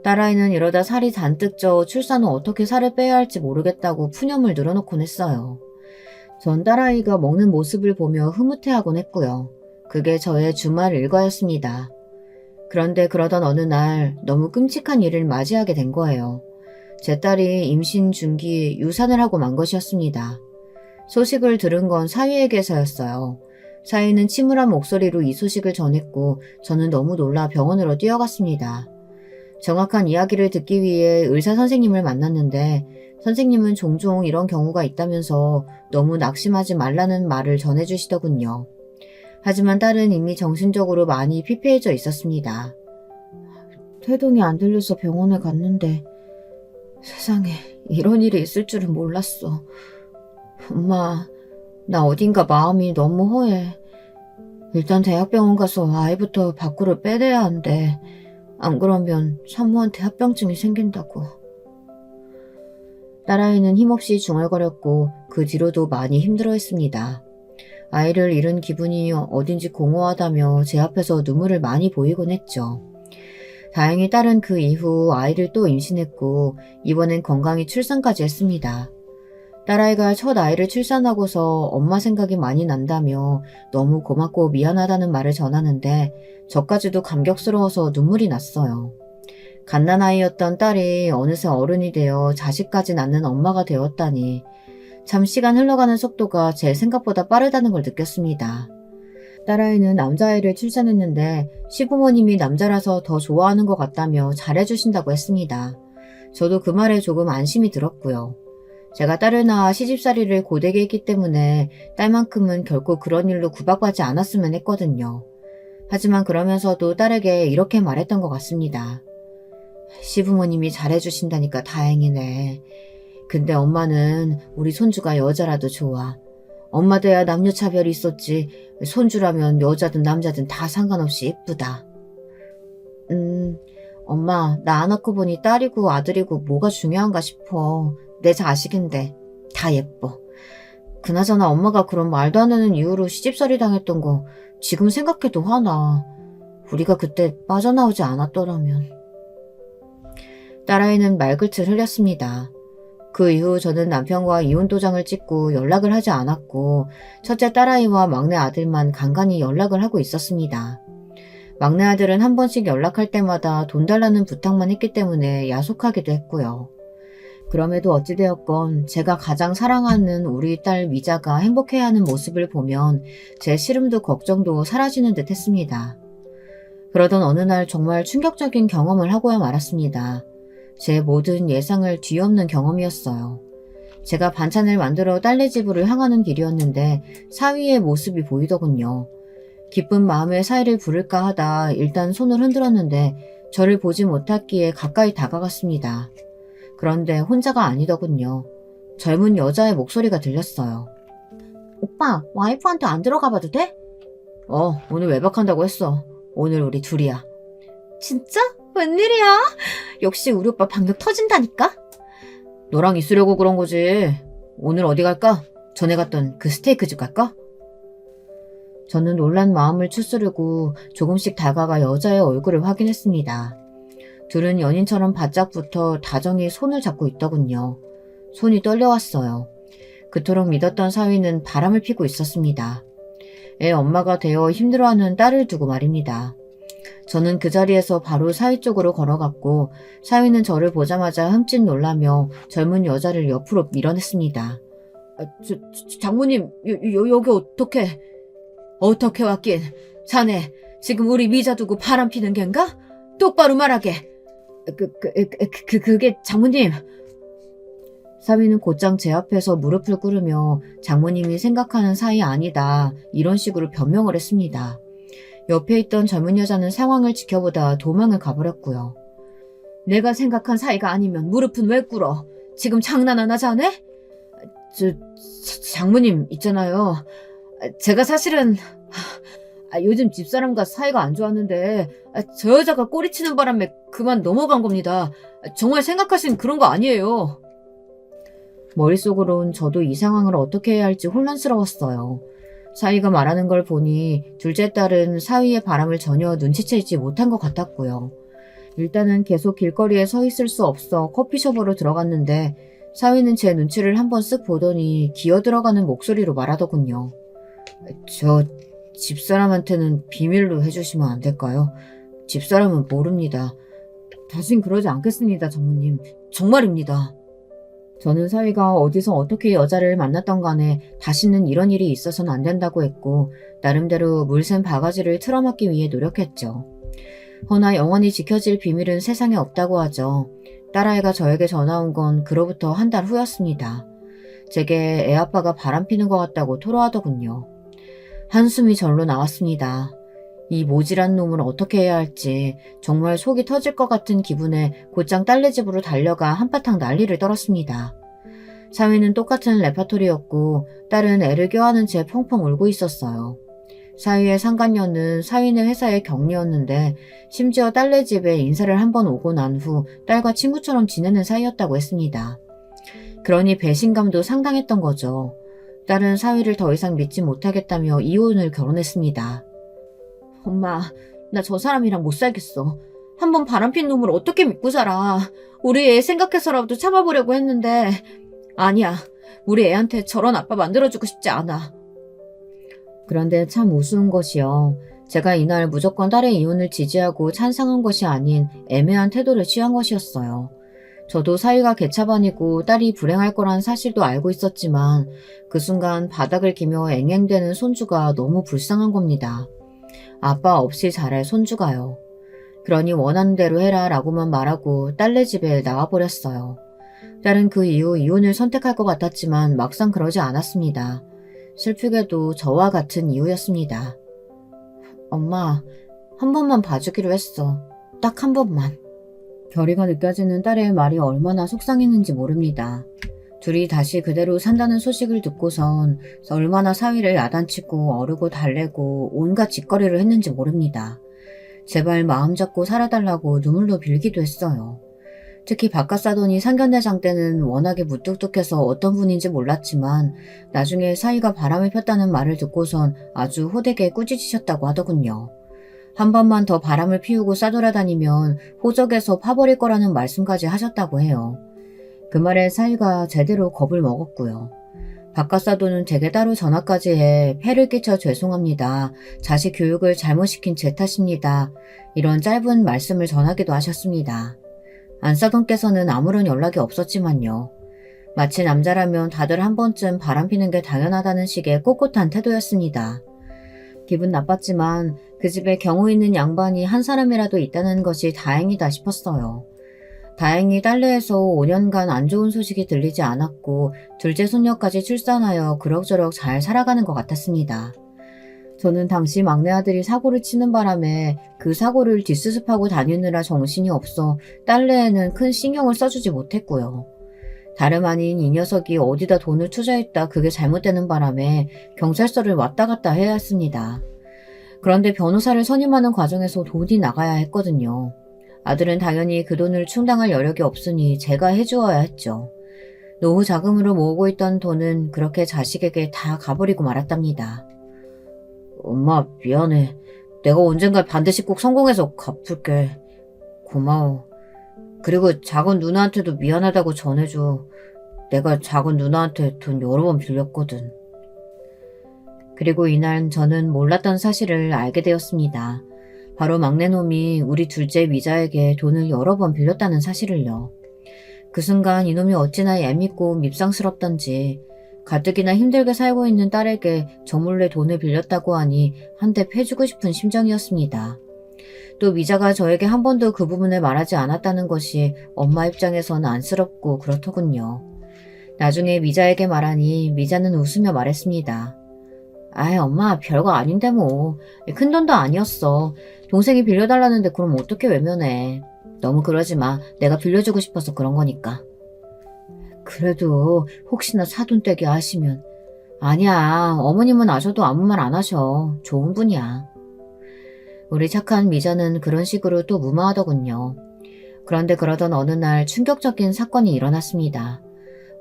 딸아이는 이러다 살이 잔뜩 쪄 출산 후 어떻게 살을 빼야 할지 모르겠다고 푸념을 늘어놓곤 했어요. 전 딸아이가 먹는 모습을 보며 흐뭇해하곤 했고요. 그게 저의 주말 일과였습니다. 그런데 그러던 어느 날 너무 끔찍한 일을 맞이하게 된 거예요. 제 딸이 임신 중기 유산을 하고 만 것이었습니다. 소식을 들은 건 사위에게서였어요. 사위는 침울한 목소리로 이 소식을 전했고 저는 너무 놀라 병원으로 뛰어갔습니다. 정확한 이야기를 듣기 위해 의사 선생님을 만났는데 선생님은 종종 이런 경우가 있다면서 너무 낙심하지 말라는 말을 전해주시더군요. 하지만 딸은 이미 정신적으로 많이 피폐해져 있었습니다. 태동이 안 들려서 병원에 갔는데 세상에 이런 일이 있을 줄은 몰랐어. 엄마, 나 어딘가 마음이 너무 허해. 일단 대학병원 가서 아이부터 밖으로 빼내야 한대. 안 그러면 산모한테 합병증이 생긴다고. 딸아이는 힘없이 중얼거렸고 그 뒤로도 많이 힘들어했습니다. 아이를 잃은 기분이 어딘지 공허하다며 제 앞에서 눈물을 많이 보이곤 했죠. 다행히 딸은 그 이후 아이를 또 임신했고 이번엔 건강히 출산까지 했습니다. 딸아이가 첫 아이를 출산하고서 엄마 생각이 많이 난다며 너무 고맙고 미안하다는 말을 전하는데 저까지도 감격스러워서 눈물이 났어요. 갓난아이였던 딸이 어느새 어른이 되어 자식까지 낳는 엄마가 되었다니 참 시간 흘러가는 속도가 제 생각보다 빠르다는 걸 느꼈습니다. 딸아이는 남자아이를 출산했는데 시부모님이 남자라서 더 좋아하는 것 같다며 잘해주신다고 했습니다. 저도 그 말에 조금 안심이 들었고요. 제가 딸을 낳아 시집살이를 고되게 했기 때문에 딸만큼은 결코 그런 일로 구박받지 않았으면 했거든요. 하지만 그러면서도 딸에게 이렇게 말했던 것 같습니다. 시부모님이 잘해주신다니까 다행이네. 근데 엄마는 우리 손주가 여자라도 좋아. 엄마 돼야 남녀차별이 있었지. 손주라면 여자든 남자든 다 상관없이 예쁘다. 엄마, 나 안 낳고 보니 딸이고 아들이고 뭐가 중요한가 싶어. 내 자식인데 다 예뻐. 그나저나 엄마가 그런 말도 안 되는 이유로 시집살이 당했던 거 지금 생각해도 화나. 우리가 그때 빠져나오지 않았더라면. 딸아이는 말끝을 흘렸습니다. 그 이후 저는 남편과 이혼 도장을 찍고 연락을 하지 않았고 첫째 딸아이와 막내 아들만 간간히 연락을 하고 있었습니다. 막내 아들은 한 번씩 연락할 때마다 돈 달라는 부탁만 했기 때문에 야속하기도 했고요. 그럼에도 어찌되었건 제가 가장 사랑하는 우리 딸 미자가 행복해하는 모습을 보면 제 시름도 걱정도 사라지는 듯 했습니다. 그러던 어느 날 정말 충격적인 경험을 하고야 말았습니다. 제 모든 예상을 뒤엎는 경험이었어요. 제가 반찬을 만들어 딸네 집으로 향하는 길이었는데 사위의 모습이 보이더군요. 기쁜 마음에 사위를 부를까 하다 일단 손을 흔들었는데 저를 보지 못했기에 가까이 다가갔습니다. 그런데 혼자가 아니더군요. 젊은 여자의 목소리가 들렸어요. 오빠, 와이프한테 안 들어가 봐도 돼? 오늘 외박한다고 했어. 오늘 우리 둘이야. 진짜? 웬일이야? 역시 우리 오빠 방력 터진다니까? 너랑 있으려고 그런 거지. 오늘 어디 갈까? 전에 갔던 그 스테이크집 갈까? 저는 놀란 마음을 추스르고 조금씩 다가가 여자의 얼굴을 확인했습니다. 둘은 연인처럼 바짝 붙어 다정히 손을 잡고 있더군요. 손이 떨려왔어요. 그토록 믿었던 사위는 바람을 피고 있었습니다. 애 엄마가 되어 힘들어하는 딸을 두고 말입니다. 저는 그 자리에서 바로 사위 쪽으로 걸어갔고 사위는 저를 보자마자 흠칫 놀라며 젊은 여자를 옆으로 밀어냈습니다. 장모님, 여기 어떻게 왔긴? 자네 지금 우리 미자 두고 바람 피는 겐가? 똑바로 말하게. 그게 장모님. 사위는 곧장 제 앞에서 무릎을 꿇으며 장모님이 생각하는 사이 아니다 이런 식으로 변명을 했습니다. 옆에 있던 젊은 여자는 상황을 지켜보다 도망을 가버렸고요. 내가 생각한 사이가 아니면 무릎은 왜 꿇어? 지금 장난하나 자네? 장모님 있잖아요. 제가 사실은 요즘 집사람과 사이가 안 좋았는데 저 여자가 꼬리치는 바람에 그만 넘어간 겁니다. 정말 생각하신 그런 거 아니에요. 머릿속으론 저도 이 상황을 어떻게 해야 할지 혼란스러웠어요. 사위가 말하는 걸 보니 둘째 딸은 사위의 바람을 전혀 눈치채지 못한 것 같았고요. 일단은 계속 길거리에 서 있을 수 없어 커피숍으로 들어갔는데 사위는 제 눈치를 한번 쓱 보더니 기어들어가는 목소리로 말하더군요. 저 집사람한테는 비밀로 해주시면 안 될까요? 집사람은 모릅니다. 다신 그러지 않겠습니다, 장모님. 정말입니다. 저는 사위가 어디서 어떻게 여자를 만났던 간에 다시는 이런 일이 있어서는 안 된다고 했고 나름대로 물샘 바가지를 틀어막기 위해 노력했죠. 허나 영원히 지켜질 비밀은 세상에 없다고 하죠. 딸아이가 저에게 전화 온 건 그로부터 한 달 후였습니다. 제게 애아빠가 바람피는 것 같다고 토로하더군요. 한숨이 절로 나왔습니다. 이 모질한 놈을 어떻게 해야 할지 정말 속이 터질 것 같은 기분에 곧장 딸네 집으로 달려가 한바탕 난리를 떨었습니다. 사위는 똑같은 레파토리였고 딸은 애를 껴안은 채 펑펑 울고 있었어요. 사위의 상간녀는 사위네 회사의 격리였는데 심지어 딸네 집에 인사를 한번 오고 난 후 딸과 친구처럼 지내는 사이였다고 했습니다. 그러니 배신감도 상당했던 거죠. 딸은 사위를 더 이상 믿지 못하겠다며 이혼을 결혼했습니다. 엄마, 나 저 사람이랑 못 살겠어. 한번 바람핀 놈을 어떻게 믿고 살아. 우리 애 생각해서라도 참아보려고 했는데 아니야. 우리 애한테 저런 아빠 만들어주고 싶지 않아. 그런데 참 우스운 것이요. 제가 이날 무조건 딸의 이혼을 지지하고 찬성한 것이 아닌 애매한 태도를 취한 것이었어요. 저도 사위가 개차반이고 딸이 불행할 거란 사실도 알고 있었지만 그 순간 바닥을 기며 앵앵대는 손주가 너무 불쌍한 겁니다. 아빠 없이 자랄 손주가요. 그러니 원하는 대로 해라 라고만 말하고 딸네 집에 나와버렸어요. 딸은 그 이후 이혼을 선택할 것 같았지만 막상 그러지 않았습니다. 슬프게도 저와 같은 이유였습니다. 엄마, 한 번만 봐주기로 했어. 딱 한 번만. 결의가 느껴지는 딸의 말이 얼마나 속상했는지 모릅니다. 둘이 다시 그대로 산다는 소식을 듣고선 얼마나 사위를 야단치고 어르고 달래고 온갖 짓거리를 했는지 모릅니다. 제발 마음 잡고 살아달라고 눈물로 빌기도 했어요. 특히 바깥사돈이 상견례장 때는 워낙에 무뚝뚝해서 어떤 분인지 몰랐지만 나중에 사위가 바람을 폈다는 말을 듣고선 아주 호되게 꾸짖으셨다고 하더군요. 한 번만 더 바람을 피우고 싸돌아다니면 호적에서 파버릴 거라는 말씀까지 하셨다고 해요. 그 말에 사위가 제대로 겁을 먹었고요. 바깥사돈은 제게 따로 전화까지 해 폐를 끼쳐 죄송합니다. 자식 교육을 잘못시킨 제 탓입니다. 이런 짧은 말씀을 전하기도 하셨습니다. 안사돈께서는 아무런 연락이 없었지만요. 마치 남자라면 다들 한 번쯤 바람피는 게 당연하다는 식의 꼿꼿한 태도였습니다. 기분 나빴지만 그 집에 경우 있는 양반이 한 사람이라도 있다는 것이 다행이다 싶었어요. 다행히 딸내에서 5년간 안 좋은 소식이 들리지 않았고 둘째 손녀까지 출산하여 그럭저럭 잘 살아가는 것 같았습니다. 저는 당시 막내 아들이 사고를 치는 바람에 그 사고를 뒷수습하고 다니느라 정신이 없어 딸내에는 큰 신경을 써주지 못했고요. 다름 아닌 이 녀석이 어디다 돈을 투자했다 그게 잘못되는 바람에 경찰서를 왔다 갔다 해야 했습니다. 그런데 변호사를 선임하는 과정에서 돈이 나가야 했거든요. 아들은 당연히 그 돈을 충당할 여력이 없으니 제가 해주어야 했죠. 노후 자금으로 모으고 있던 돈은 그렇게 자식에게 다 가버리고 말았답니다. 엄마, 미안해. 내가 언젠가 반드시 꼭 성공해서 갚을게. 고마워. 그리고 작은 누나한테도 미안하다고 전해줘. 내가 작은 누나한테 돈 여러 번 빌렸거든. 그리고 이날 저는 몰랐던 사실을 알게 되었습니다. 바로 막내놈이 우리 둘째 미자에게 돈을 여러 번 빌렸다는 사실을요. 그 순간 이놈이 어찌나 얄밉고 밉상스럽던지 가뜩이나 힘들게 살고 있는 딸에게 저 몰래 돈을 빌렸다고 하니 한 대 패주고 싶은 심정이었습니다. 또 미자가 저에게 한 번도 그 부분을 말하지 않았다는 것이 엄마 입장에서는 안쓰럽고 그렇더군요. 나중에 미자에게 말하니 미자는 웃으며 말했습니다. 아이, 엄마, 별거 아닌데 뭐. 큰 돈도 아니었어. 동생이 빌려달라는데 그럼 어떻게 외면해. 너무 그러지 마. 내가 빌려주고 싶어서 그런 거니까. 그래도 혹시나 사돈 떼기 하시면. 아니야, 어머님은 아셔도 아무 말 안 하셔. 좋은 분이야. 우리 착한 미자는 그런 식으로 또 무마하더군요. 그런데 그러던 어느 날 충격적인 사건이 일어났습니다.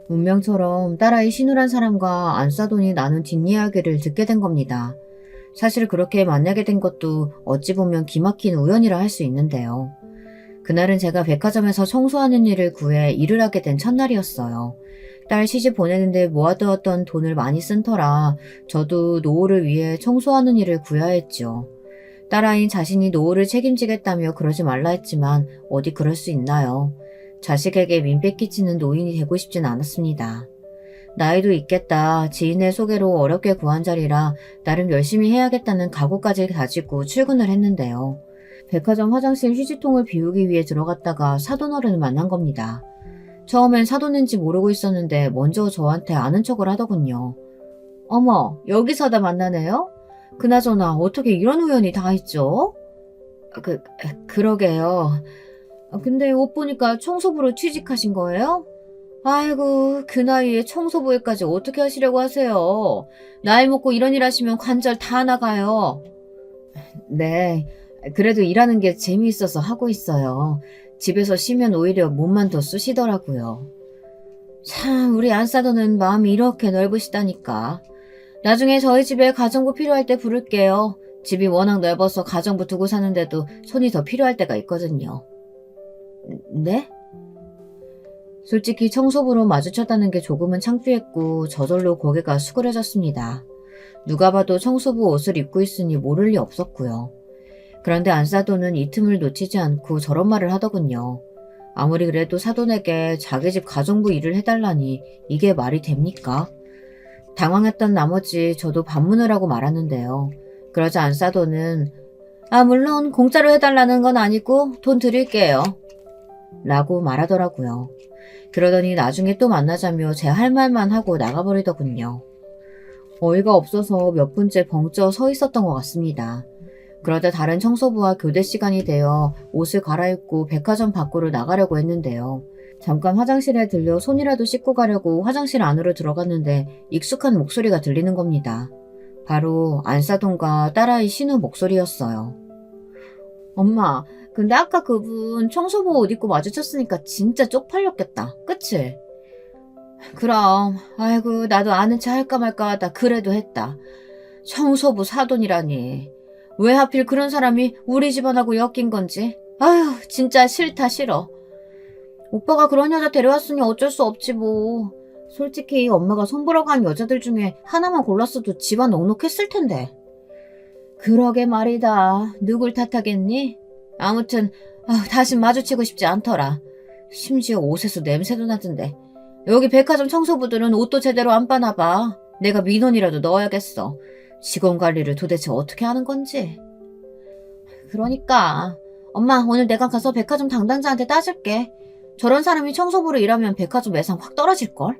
운명처럼 딸아이 신우란 사람과 안싸돈이 나눈 뒷이야기를 듣게 된 겁니다. 사실 그렇게 만나게 된 것도 어찌 보면 기막힌 우연이라 할 수 있는데요. 그날은 제가 백화점에서 청소하는 일을 구해 일을 하게 된 첫날이었어요. 딸 시집 보내는데 모아두었던 돈을 많이 쓴 터라 저도 노후를 위해 청소하는 일을 구해야 했죠. 딸아이는 자신이 노후를 책임지겠다며 그러지 말라 했지만 어디 그럴 수 있나요? 자식에게 민폐 끼치는 노인이 되고 싶진 않았습니다. 나이도 있겠다. 지인의 소개로 어렵게 구한 자리라 나름 열심히 해야겠다는 각오까지 가지고 출근을 했는데요. 백화점 화장실 휴지통을 비우기 위해 들어갔다가 사돈어른을 만난 겁니다. 처음엔 사돈인지 모르고 있었는데 먼저 저한테 아는 척을 하더군요. 어머, 여기서다 만나네요? 그나저나 어떻게 이런 우연이 다 있죠? 그러게요. 근데 옷 보니까 청소부로 취직하신 거예요? 아이고, 그 나이에 청소부 일까지 어떻게 하시려고 하세요? 나이 먹고 이런 일 하시면 관절 다 나가요. 네, 그래도 일하는 게 재미있어서 하고 있어요. 집에서 쉬면 오히려 몸만 더 쑤시더라고요. 참, 우리 안싸도는 마음이 이렇게 넓으시다니까. 나중에 저희 집에 가정부 필요할 때 부를게요. 집이 워낙 넓어서 가정부 두고 사는데도 손이 더 필요할 때가 있거든요. 네? 솔직히 청소부로 마주쳤다는 게 조금은 창피했고 저절로 고개가 수그려졌습니다. 누가 봐도 청소부 옷을 입고 있으니 모를 리 없었고요. 그런데 안사돈은 이 틈을 놓치지 않고 저런 말을 하더군요. 아무리 그래도 사돈에게 자기 집 가정부 일을 해달라니 이게 말이 됩니까? 당황했던 나머지 저도 반문을 하고 말았는데요. 그러자 안사돈은 물론 공짜로 해달라는 건 아니고 돈 드릴게요. 라고 말하더라고요. 그러더니 나중에 또 만나자며 제 할 말만 하고 나가버리더군요. 어이가 없어서 몇 분째 벙쪄 서 있었던 것 같습니다. 그러다 다른 청소부와 교대 시간이 되어 옷을 갈아입고 백화점 밖으로 나가려고 했는데요. 잠깐 화장실에 들려 손이라도 씻고 가려고 화장실 안으로 들어갔는데 익숙한 목소리가 들리는 겁니다. 바로 안사돈과 딸아이 신우 목소리였어요. 엄마, 근데 아까 그분 청소부 옷 입고 마주쳤으니까 진짜 쪽팔렸겠다. 그치? 그럼 아이고 나도 아는 체 할까 말까 하다 그래도 했다. 청소부 사돈이라니. 왜 하필 그런 사람이 우리 집안하고 엮인 건지. 아휴 진짜 싫다 싫어. 오빠가 그런 여자 데려왔으니 어쩔 수 없지 뭐. 솔직히 엄마가 손보러 간 여자들 중에 하나만 골랐어도 집안 넉넉했을 텐데. 그러게 말이다. 누굴 탓하겠니? 아무튼 다신 마주치고 싶지 않더라. 심지어 옷에서 냄새도 나던데. 여기 백화점 청소부들은 옷도 제대로 안 빠나봐. 내가 민원이라도 넣어야겠어. 직원 관리를 도대체 어떻게 하는 건지. 그러니까 엄마 오늘 내가 가서 백화점 담당자한테 따질게. 저런 사람이 청소부로 일하면 백화점 매상 확 떨어질걸?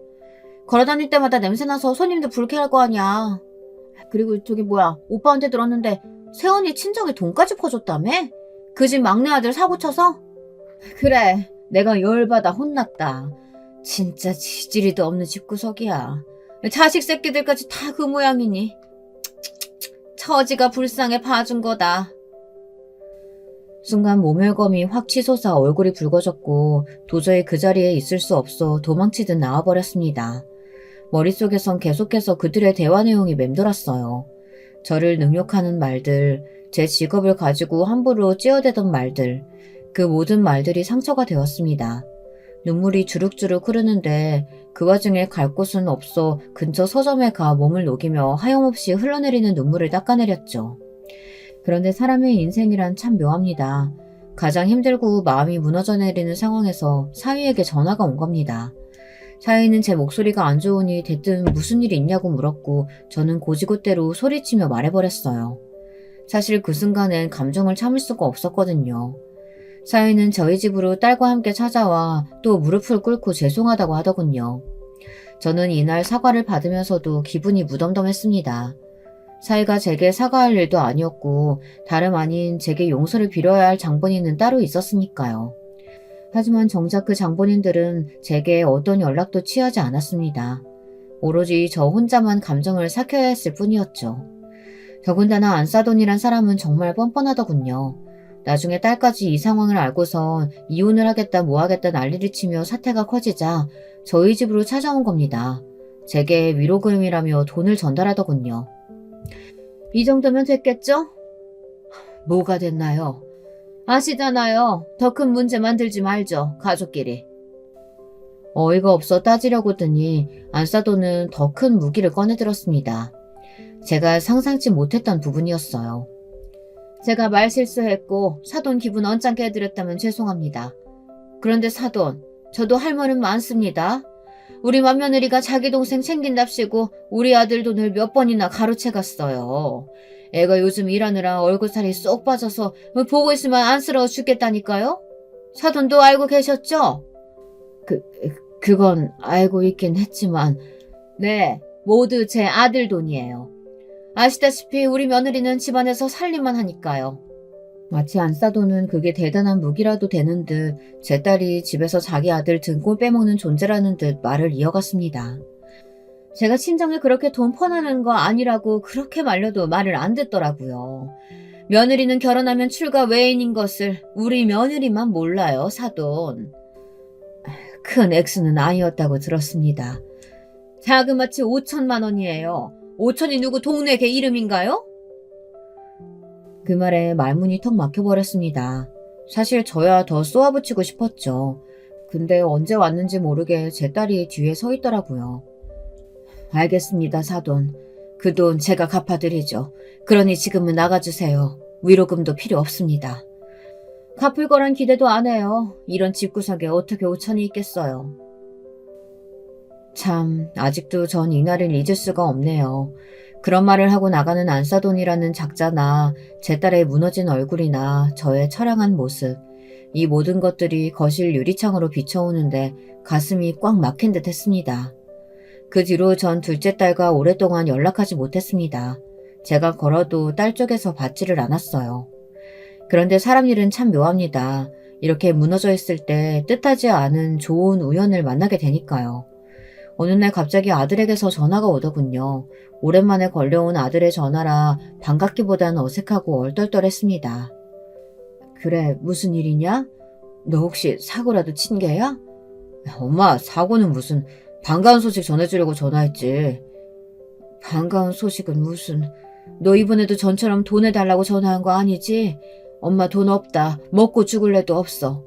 걸어다닐 때마다 냄새나서 손님들 불쾌할 거 아니야. 그리고 저기 뭐야 오빠한테 들었는데 새언니 친정에 돈까지 퍼줬다며? 그 집 막내 아들 사고 쳐서? 그래 내가 열받아 혼났다. 진짜 지지리도 없는 집구석이야. 자식 새끼들까지 다 그 모양이니. 처지가 불쌍해 봐준 거다. 순간 모멸감이 확 치솟아 얼굴이 붉어졌고 도저히 그 자리에 있을 수 없어 도망치듯 나와버렸습니다. 머릿속에선 계속해서 그들의 대화 내용이 맴돌았어요. 저를 능욕하는 말들, 제 직업을 가지고 함부로 찌어대던 말들, 그 모든 말들이 상처가 되었습니다. 눈물이 주룩주룩 흐르는데 그 와중에 갈 곳은 없어 근처 서점에 가 몸을 녹이며 하염없이 흘러내리는 눈물을 닦아내렸죠. 그런데 사람의 인생이란 참 묘합니다. 가장 힘들고 마음이 무너져 내리는 상황에서 사위에게 전화가 온 겁니다. 사위는 제 목소리가 안 좋으니 대뜸 무슨 일이 있냐고 물었고 저는 고지고대로 소리치며 말해버렸어요. 사실 그 순간엔 감정을 참을 수가 없었거든요. 사위는 저희 집으로 딸과 함께 찾아와 또 무릎을 꿇고 죄송하다고 하더군요. 저는 이날 사과를 받으면서도 기분이 무덤덤했습니다. 사위가 제게 사과할 일도 아니었고 다름 아닌 제게 용서를 빌어야 할 장본인은 따로 있었으니까요. 하지만 정작 그 장본인들은 제게 어떤 연락도 취하지 않았습니다. 오로지 저 혼자만 감정을 삭혀야 했을 뿐이었죠. 더군다나 안사돈이란 사람은 정말 뻔뻔하더군요. 나중에 딸까지 이 상황을 알고선 이혼을 하겠다 뭐하겠다 난리를 치며 사태가 커지자 저희 집으로 찾아온 겁니다. 제게 위로금이라며 돈을 전달하더군요. 이 정도면 됐겠죠? 뭐가 됐나요? 아시잖아요. 더 큰 문제 만들지 말죠. 가족끼리. 어이가 없어 따지려고 드니 안사돈은 더 큰 무기를 꺼내들었습니다. 제가 상상치 못했던 부분이었어요. 제가 말 실수했고 사돈 기분 언짢게 해드렸다면 죄송합니다. 그런데 사돈, 저도 할 말은 많습니다. 우리 맏며느리가 자기 동생 챙긴답시고 우리 아들 돈을 몇 번이나 가로채 갔어요. 애가 요즘 일하느라 얼굴살이 쏙 빠져서 보고 있으면 안쓰러워 죽겠다니까요? 사돈도 알고 계셨죠? 그건 알고 있긴 했지만 네, 모두 제 아들 돈이에요. 아시다시피 우리 며느리는 집안에서 살림만 하니까요. 마치 안사돈은 그게 대단한 무기라도 되는 듯 제 딸이 집에서 자기 아들 등골 빼먹는 존재라는 듯 말을 이어갔습니다. 제가 친정에 그렇게 돈 퍼나는 거 아니라고 그렇게 말려도 말을 안 듣더라고요. 며느리는 결혼하면 출가 외인인 것을 우리 며느리만 몰라요, 사돈. 큰 액수는 아니었다고 들었습니다. 자그마치 5천만 원이에요. 5천이 누구 동네 개 이름인가요? 그 말에 말문이 턱 막혀버렸습니다. 사실 저야 더 쏘아붙이고 싶었죠. 근데 언제 왔는지 모르게 제 딸이 뒤에 서 있더라고요. 알겠습니다, 사돈. 그 돈 제가 갚아드리죠. 그러니 지금은 나가주세요. 위로금도 필요 없습니다. 갚을 거란 기대도 안 해요. 이런 집구석에 어떻게 5천이 있겠어요. 참, 아직도 전 이날을 잊을 수가 없네요. 그런 말을 하고 나가는 안사돈이라는 작자나 제 딸의 무너진 얼굴이나 저의 처량한 모습, 이 모든 것들이 거실 유리창으로 비춰오는데 가슴이 꽉 막힌 듯 했습니다. 그 뒤로 전 둘째 딸과 오랫동안 연락하지 못했습니다. 제가 걸어도 딸 쪽에서 받지를 않았어요. 그런데 사람 일은 참 묘합니다. 이렇게 무너져 있을 때 뜻하지 않은 좋은 우연을 만나게 되니까요. 어느 날 갑자기 아들에게서 전화가 오더군요. 오랜만에 걸려온 아들의 전화라 반갑기보단 어색하고 얼떨떨했습니다. 그래, 무슨 일이냐? 너 혹시 사고라도 친 게야? 엄마, 사고는 무슨, 반가운 소식 전해주려고 전화했지. 반가운 소식은 무슨, 너 이번에도 전처럼 돈 해달라고 전화한 거 아니지? 엄마 돈 없다. 먹고 죽을래도 없어.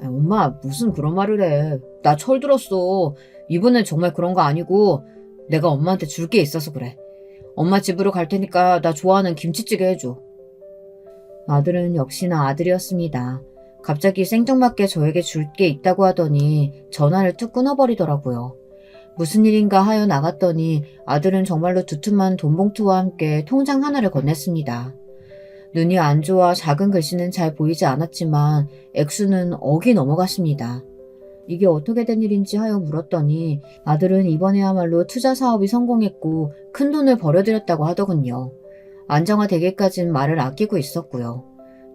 엄마, 무슨 그런 말을 해. 나 철들었어. 이번엔 정말 그런 거 아니고 내가 엄마한테 줄 게 있어서 그래. 엄마 집으로 갈 테니까 나 좋아하는 김치찌개 해줘. 아들은 역시나 아들이었습니다. 갑자기 생뚱맞게 저에게 줄 게 있다고 하더니 전화를 뚝 끊어버리더라고요. 무슨 일인가 하여 나갔더니 아들은 정말로 두툼한 돈봉투와 함께 통장 하나를 건넸습니다. 눈이 안 좋아 작은 글씨는 잘 보이지 않았지만 액수는 억이 넘어갔습니다. 이게 어떻게 된 일인지 하여 물었더니 아들은 이번에야말로 투자 사업이 성공했고 큰 돈을 벌어들였다고 하더군요. 안정화되기까진 말을 아끼고 있었고요.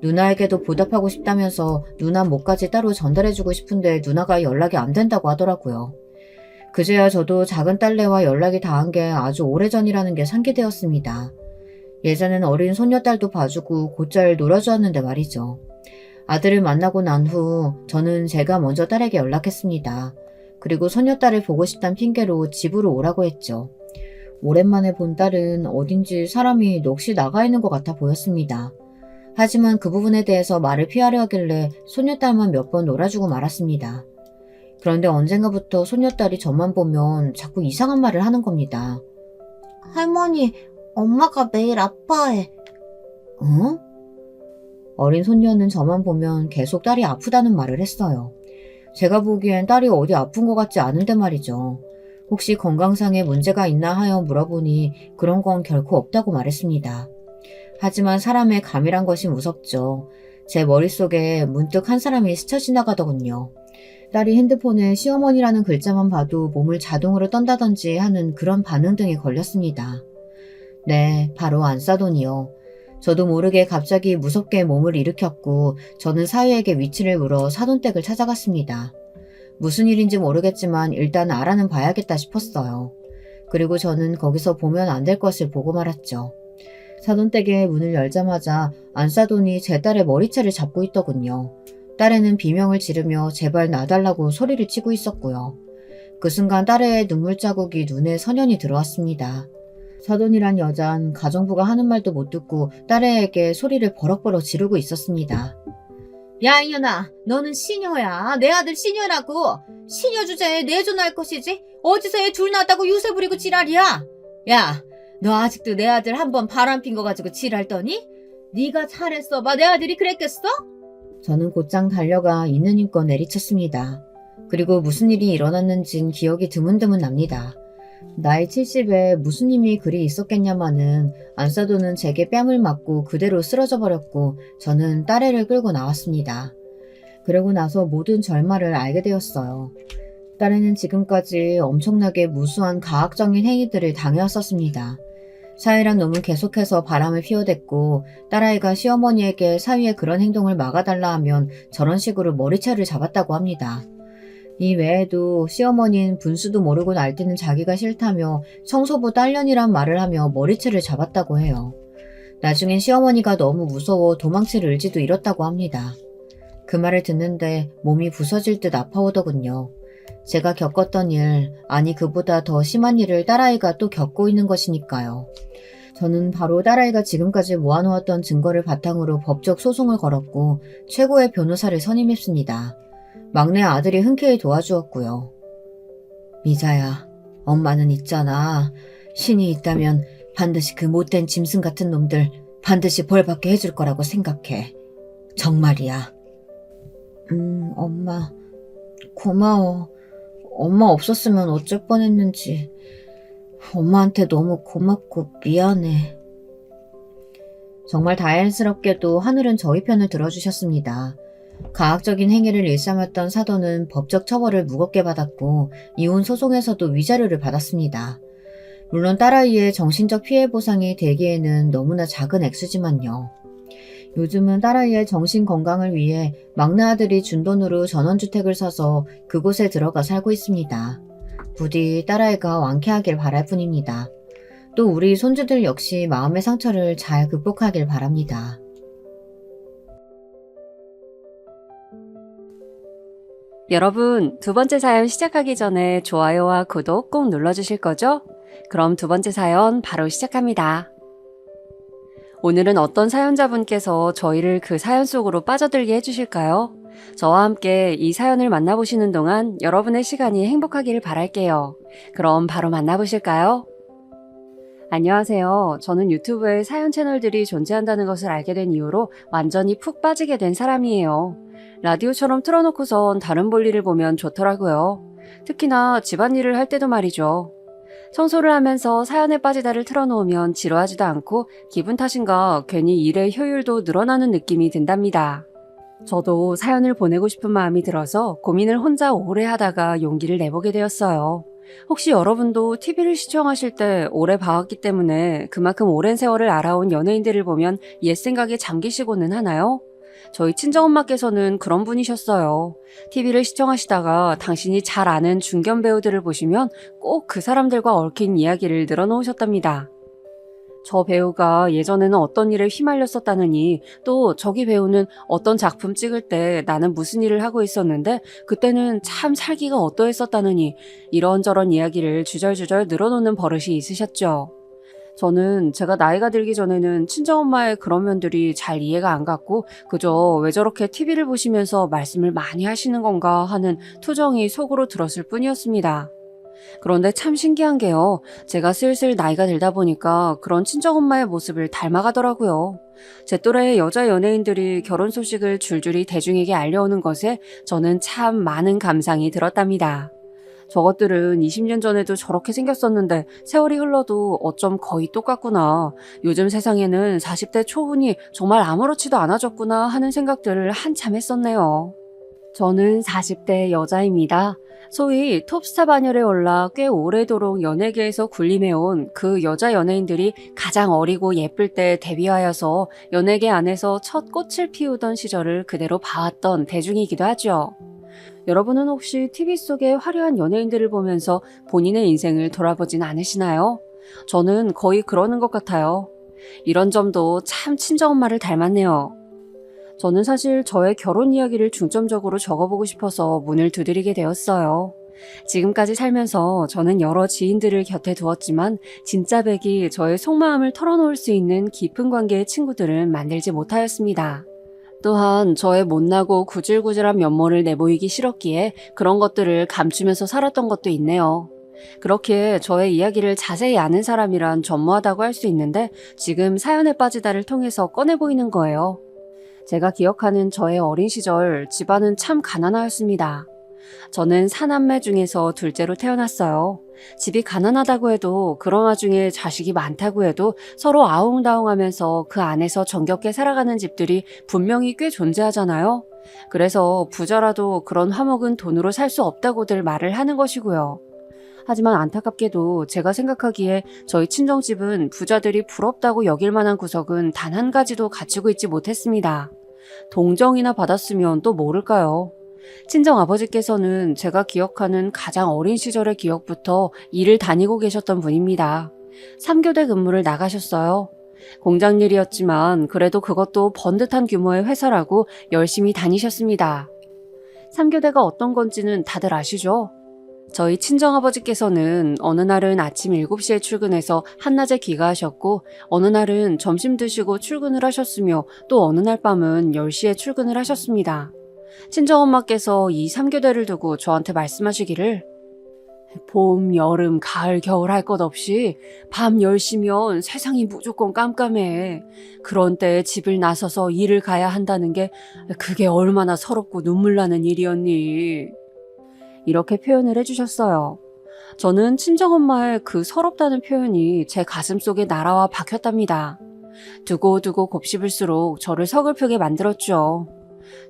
누나에게도 보답하고 싶다면서 누나 몫까지 따로 전달해주고 싶은데 누나가 연락이 안 된다고 하더라고요. 그제야 저도 작은 딸내와 연락이 닿은 게 아주 오래전이라는 게 상기되었습니다. 예전엔 어린 손녀딸도 봐주고 곧잘 놀아주었는데 말이죠. 아들을 만나고 난 후 저는 제가 먼저 딸에게 연락했습니다. 그리고 소녀딸을 보고 싶다는 핑계로 집으로 오라고 했죠. 오랜만에 본 딸은 어딘지 사람이 넋이 나가 있는 것 같아 보였습니다. 하지만 그 부분에 대해서 말을 피하려 하길래 소녀딸만 몇 번 놀아주고 말았습니다. 그런데 언젠가부터 소녀딸이 저만 보면 자꾸 이상한 말을 하는 겁니다. 할머니, 엄마가 매일 아파해. 어? 어린 손녀는 저만 보면 계속 딸이 아프다는 말을 했어요. 제가 보기엔 딸이 어디 아픈 것 같지 않은데 말이죠. 혹시 건강상에 문제가 있나 하여 물어보니 그런 건 결코 없다고 말했습니다. 하지만 사람의 감이란 것이 무섭죠. 제 머릿속에 문득 한 사람이 스쳐 지나가더군요. 딸이 핸드폰에 시어머니라는 글자만 봐도 몸을 자동으로 떤다든지 하는 그런 반응 등이 걸렸습니다. 네, 바로 안사돈이요. 저도 모르게 갑자기 무섭게 몸을 일으켰고 저는 사위에게 위치를 물어 사돈댁을 찾아갔습니다. 무슨 일인지 모르겠지만 일단 알아는 봐야겠다 싶었어요. 그리고 저는 거기서 보면 안 될 것을 보고 말았죠. 사돈댁의 문을 열자마자 안사돈이 제 딸의 머리채를 잡고 있더군요. 딸애는 비명을 지르며 제발 놔달라고 소리를 치고 있었고요. 그 순간 딸애의 눈물 자국이 눈에 선연히 들어왔습니다. 사돈이란 여잔 가정부가 하는 말도 못 듣고 딸애에게 소리를 버럭버럭 지르고 있었습니다. 야 이년아, 너는 시녀야. 내 아들 시녀라고. 시녀 주제에 내존할 것이지 어디서 애 둘 낳았다고 유세 부리고 지랄이야. 야, 너 아직도 내 아들 한 번 바람핀 거 가지고 지랄 떠니? 네가 잘했어 봐. 내 아들이 그랬겠어? 저는 곧장 달려가 있는 힘껏 내리쳤습니다. 그리고 무슨 일이 일어났는진 기억이 드문드문 납니다. 나이 70에 무슨 힘이 그리 있었겠냐마는 안사돈은 제게 뺨을 맞고 그대로 쓰러져 버렸고 저는 딸애를 끌고 나왔습니다. 그러고 나서 모든 절말을 알게 되었어요. 딸애는 지금까지 엄청나게 무수한 가학적인 행위들을 당해왔었습니다. 사위란 놈은 계속해서 바람을 피워댔고 딸아이가 시어머니에게 사위의 그런 행동을 막아달라 하면 저런 식으로 머리채를 잡았다고 합니다. 이 외에도 시어머니는 분수도 모르고 날뛰는 자기가 싫다며 청소부 딸년이란 말을 하며 머리채를 잡았다고 해요. 나중엔 시어머니가 너무 무서워 도망칠 의지도 잃었다고 합니다. 그 말을 듣는데 몸이 부서질 듯 아파오더군요. 제가 겪었던 일, 아니 그보다 더 심한 일을 딸아이가 또 겪고 있는 것이니까요. 저는 바로 딸아이가 지금까지 모아놓았던 증거를 바탕으로 법적 소송을 걸었고 최고의 변호사를 선임했습니다. 막내 아들이 흔쾌히 도와주었고요. 미자야, 엄마는 있잖아. 신이 있다면 반드시 그 못된 짐승 같은 놈들 반드시 벌받게 해줄 거라고 생각해. 정말이야. 엄마, 고마워. 엄마 없었으면 어쩔 뻔했는지. 엄마한테 너무 고맙고 미안해. 정말 다행스럽게도 하늘은 저희 편을 들어주셨습니다. 가학적인 행위를 일삼았던 사돈은 법적 처벌을 무겁게 받았고 이혼 소송에서도 위자료를 받았습니다. 물론 딸아이의 정신적 피해 보상이 되기에는 너무나 작은 액수지만요. 요즘은 딸아이의 정신 건강을 위해 막내 아들이 준 돈으로 전원주택을 사서 그곳에 들어가 살고 있습니다. 부디 딸아이가 완쾌하길 바랄 뿐입니다. 또 우리 손주들 역시 마음의 상처를 잘 극복하길 바랍니다. 여러분, 두 번째 사연 시작하기 전에 좋아요와 구독 꼭 눌러주실 거죠? 그럼 두 번째 사연 바로 시작합니다. 오늘은 어떤 사연자분께서 저희를 그 사연 속으로 빠져들게 해주실까요? 저와 함께 이 사연을 만나보시는 동안 여러분의 시간이 행복하기를 바랄게요. 그럼 바로 만나보실까요? 안녕하세요. 저는 유튜브에 사연 채널들이 존재한다는 것을 알게 된 이후로 완전히 푹 빠지게 된 사람이에요. 라디오처럼 틀어놓고선 다른 볼일을 보면 좋더라고요. 특히나 집안일을 할 때도 말이죠. 청소를 하면서 사연에 빠지다를 틀어놓으면 지루하지도 않고 기분 탓인가 괜히 일의 효율도 늘어나는 느낌이 든답니다. 저도 사연을 보내고 싶은 마음이 들어서 고민을 혼자 오래 하다가 용기를 내보게 되었어요. 혹시 여러분도 TV를 시청하실 때 오래 봐왔기 때문에 그만큼 오랜 세월을 알아온 연예인들을 보면 옛 생각에 잠기시고는 하나요? 저희 친정엄마께서는 그런 분이셨어요. TV를 시청하시다가 당신이 잘 아는 중견 배우들을 보시면 꼭 그 사람들과 얽힌 이야기를 늘어놓으셨답니다. 저 배우가 예전에는 어떤 일에 휘말렸었다느니, 또 저기 배우는 어떤 작품 찍을 때 나는 무슨 일을 하고 있었는데 그때는 참 살기가 어떠했었다느니, 이런저런 이야기를 주절주절 늘어놓는 버릇이 있으셨죠. 저는 제가 나이가 들기 전에는 친정엄마의 그런 면들이 잘 이해가 안 갔고 그저 왜 저렇게 TV를 보시면서 말씀을 많이 하시는 건가 하는 투정이 속으로 들었을 뿐이었습니다. 그런데 참 신기한 게요. 제가 슬슬 나이가 들다 보니까 그런 친정엄마의 모습을 닮아가더라고요. 제 또래의 여자 연예인들이 결혼 소식을 줄줄이 대중에게 알려오는 것에 저는 참 많은 감상이 들었답니다. 저것들은 20년 전에도 저렇게 생겼었는데 세월이 흘러도 어쩜 거의 똑같구나. 요즘 세상에는 40대 초혼이 정말 아무렇지도 않아졌구나 하는 생각들을 한참 했었네요. 저는 40대 여자입니다. 소위 톱스타 반열에 올라 꽤 오래도록 연예계에서 군림해온 그 여자 연예인들이 가장 어리고 예쁠 때 데뷔하여서 연예계 안에서 첫 꽃을 피우던 시절을 그대로 봐왔던 대중이기도 하죠. 여러분은 혹시 TV 속의 화려한 연예인들을 보면서 본인의 인생을 돌아보진 않으시나요? 저는 거의 그러는 것 같아요. 이런 점도 참 친정엄마를 닮았네요. 저는 사실 저의 결혼 이야기를 중점적으로 적어보고 싶어서 문을 두드리게 되었어요. 지금까지 살면서 저는 여러 지인들을 곁에 두었지만 진짜 백이 저의 속마음을 털어놓을 수 있는 깊은 관계의 친구들은 만들지 못하였습니다. 또한 저의 못나고 구질구질한 면모를 내보이기 싫었기에 그런 것들을 감추면서 살았던 것도 있네요. 그렇게 저의 이야기를 자세히 아는 사람이란 전무하다고 할 수 있는데 지금 사연에 빠지다를 통해서 꺼내 보이는 거예요. 제가 기억하는 저의 어린 시절 집안은 참 가난하였습니다. 저는 사남매 중에서 둘째로 태어났어요. 집이 가난하다고 해도 그런 와중에 자식이 많다고 해도 서로 아웅다웅하면서 그 안에서 정겹게 살아가는 집들이 분명히 꽤 존재하잖아요. 그래서 부자라도 그런 화목은 돈으로 살 수 없다고들 말을 하는 것이고요. 하지만 안타깝게도 제가 생각하기에 저희 친정집은 부자들이 부럽다고 여길 만한 구석은 단 한 가지도 갖추고 있지 못했습니다. 동정이나 받았으면 또 모를까요? 친정 아버지께서는 제가 기억하는 가장 어린 시절의 기억부터 일을 다니고 계셨던 분입니다. 3교대 근무를 나가셨어요. 공장 일이었지만 그래도 그것도 번듯한 규모의 회사라고 열심히 다니셨습니다. 3교대가 어떤 건지는 다들 아시죠? 저희 친정아버지께서는 어느 날은 아침 7시에 출근해서 한낮에 귀가하셨고 어느 날은 점심 드시고 출근을 하셨으며 또 어느 날 밤은 10시에 출근을 하셨습니다. 친정엄마께서 이 3교대를 두고 저한테 말씀하시기를 봄, 여름, 가을, 겨울 할 것 없이 밤 10시면 세상이 무조건 깜깜해. 그런 때에 집을 나서서 일을 가야 한다는 게 그게 얼마나 서럽고 눈물 나는 일이었니. 이렇게 표현을 해주셨어요. 저는 친정엄마의 그 서럽다는 표현이 제 가슴속에 날아와 박혔답니다. 두고두고 곱씹을수록 저를 서글프게 만들었죠.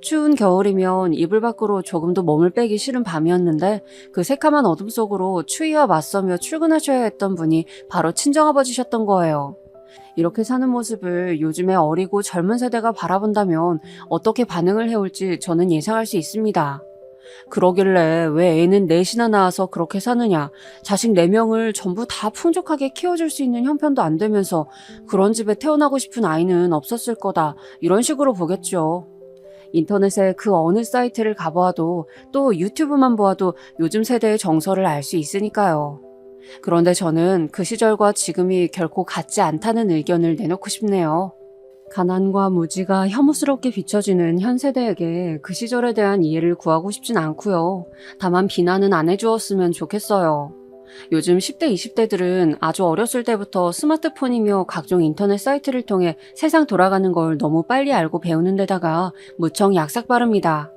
추운 겨울이면 이불 밖으로 조금도 몸을 빼기 싫은 밤이었는데 그 새카만 어둠 속으로 추위와 맞서며 출근하셔야 했던 분이 바로 친정아버지셨던 거예요. 이렇게 사는 모습을 요즘의 어리고 젊은 세대가 바라본다면 어떻게 반응을 해올지 저는 예상할 수 있습니다. 그러길래 왜 애는 넷이나 낳아서 그렇게 사느냐, 자식 4명을 전부 다 풍족하게 키워줄 수 있는 형편도 안 되면서 그런 집에 태어나고 싶은 아이는 없었을 거다, 이런 식으로 보겠죠. 인터넷에 그 어느 사이트를 가보아도 또 유튜브만 보아도 요즘 세대의 정서를 알 수 있으니까요. 그런데 저는 그 시절과 지금이 결코 같지 않다는 의견을 내놓고 싶네요. 가난과 무지가 혐오스럽게 비춰지는 현 세대에게 그 시절에 대한 이해를 구하고 싶진 않고요. 다만 비난은 안 해주었으면 좋겠어요. 요즘 10대, 20대들은 아주 어렸을 때부터 스마트폰이며 각종 인터넷 사이트를 통해 세상 돌아가는 걸 너무 빨리 알고 배우는 데다가 무척 약삭 빠릅니다.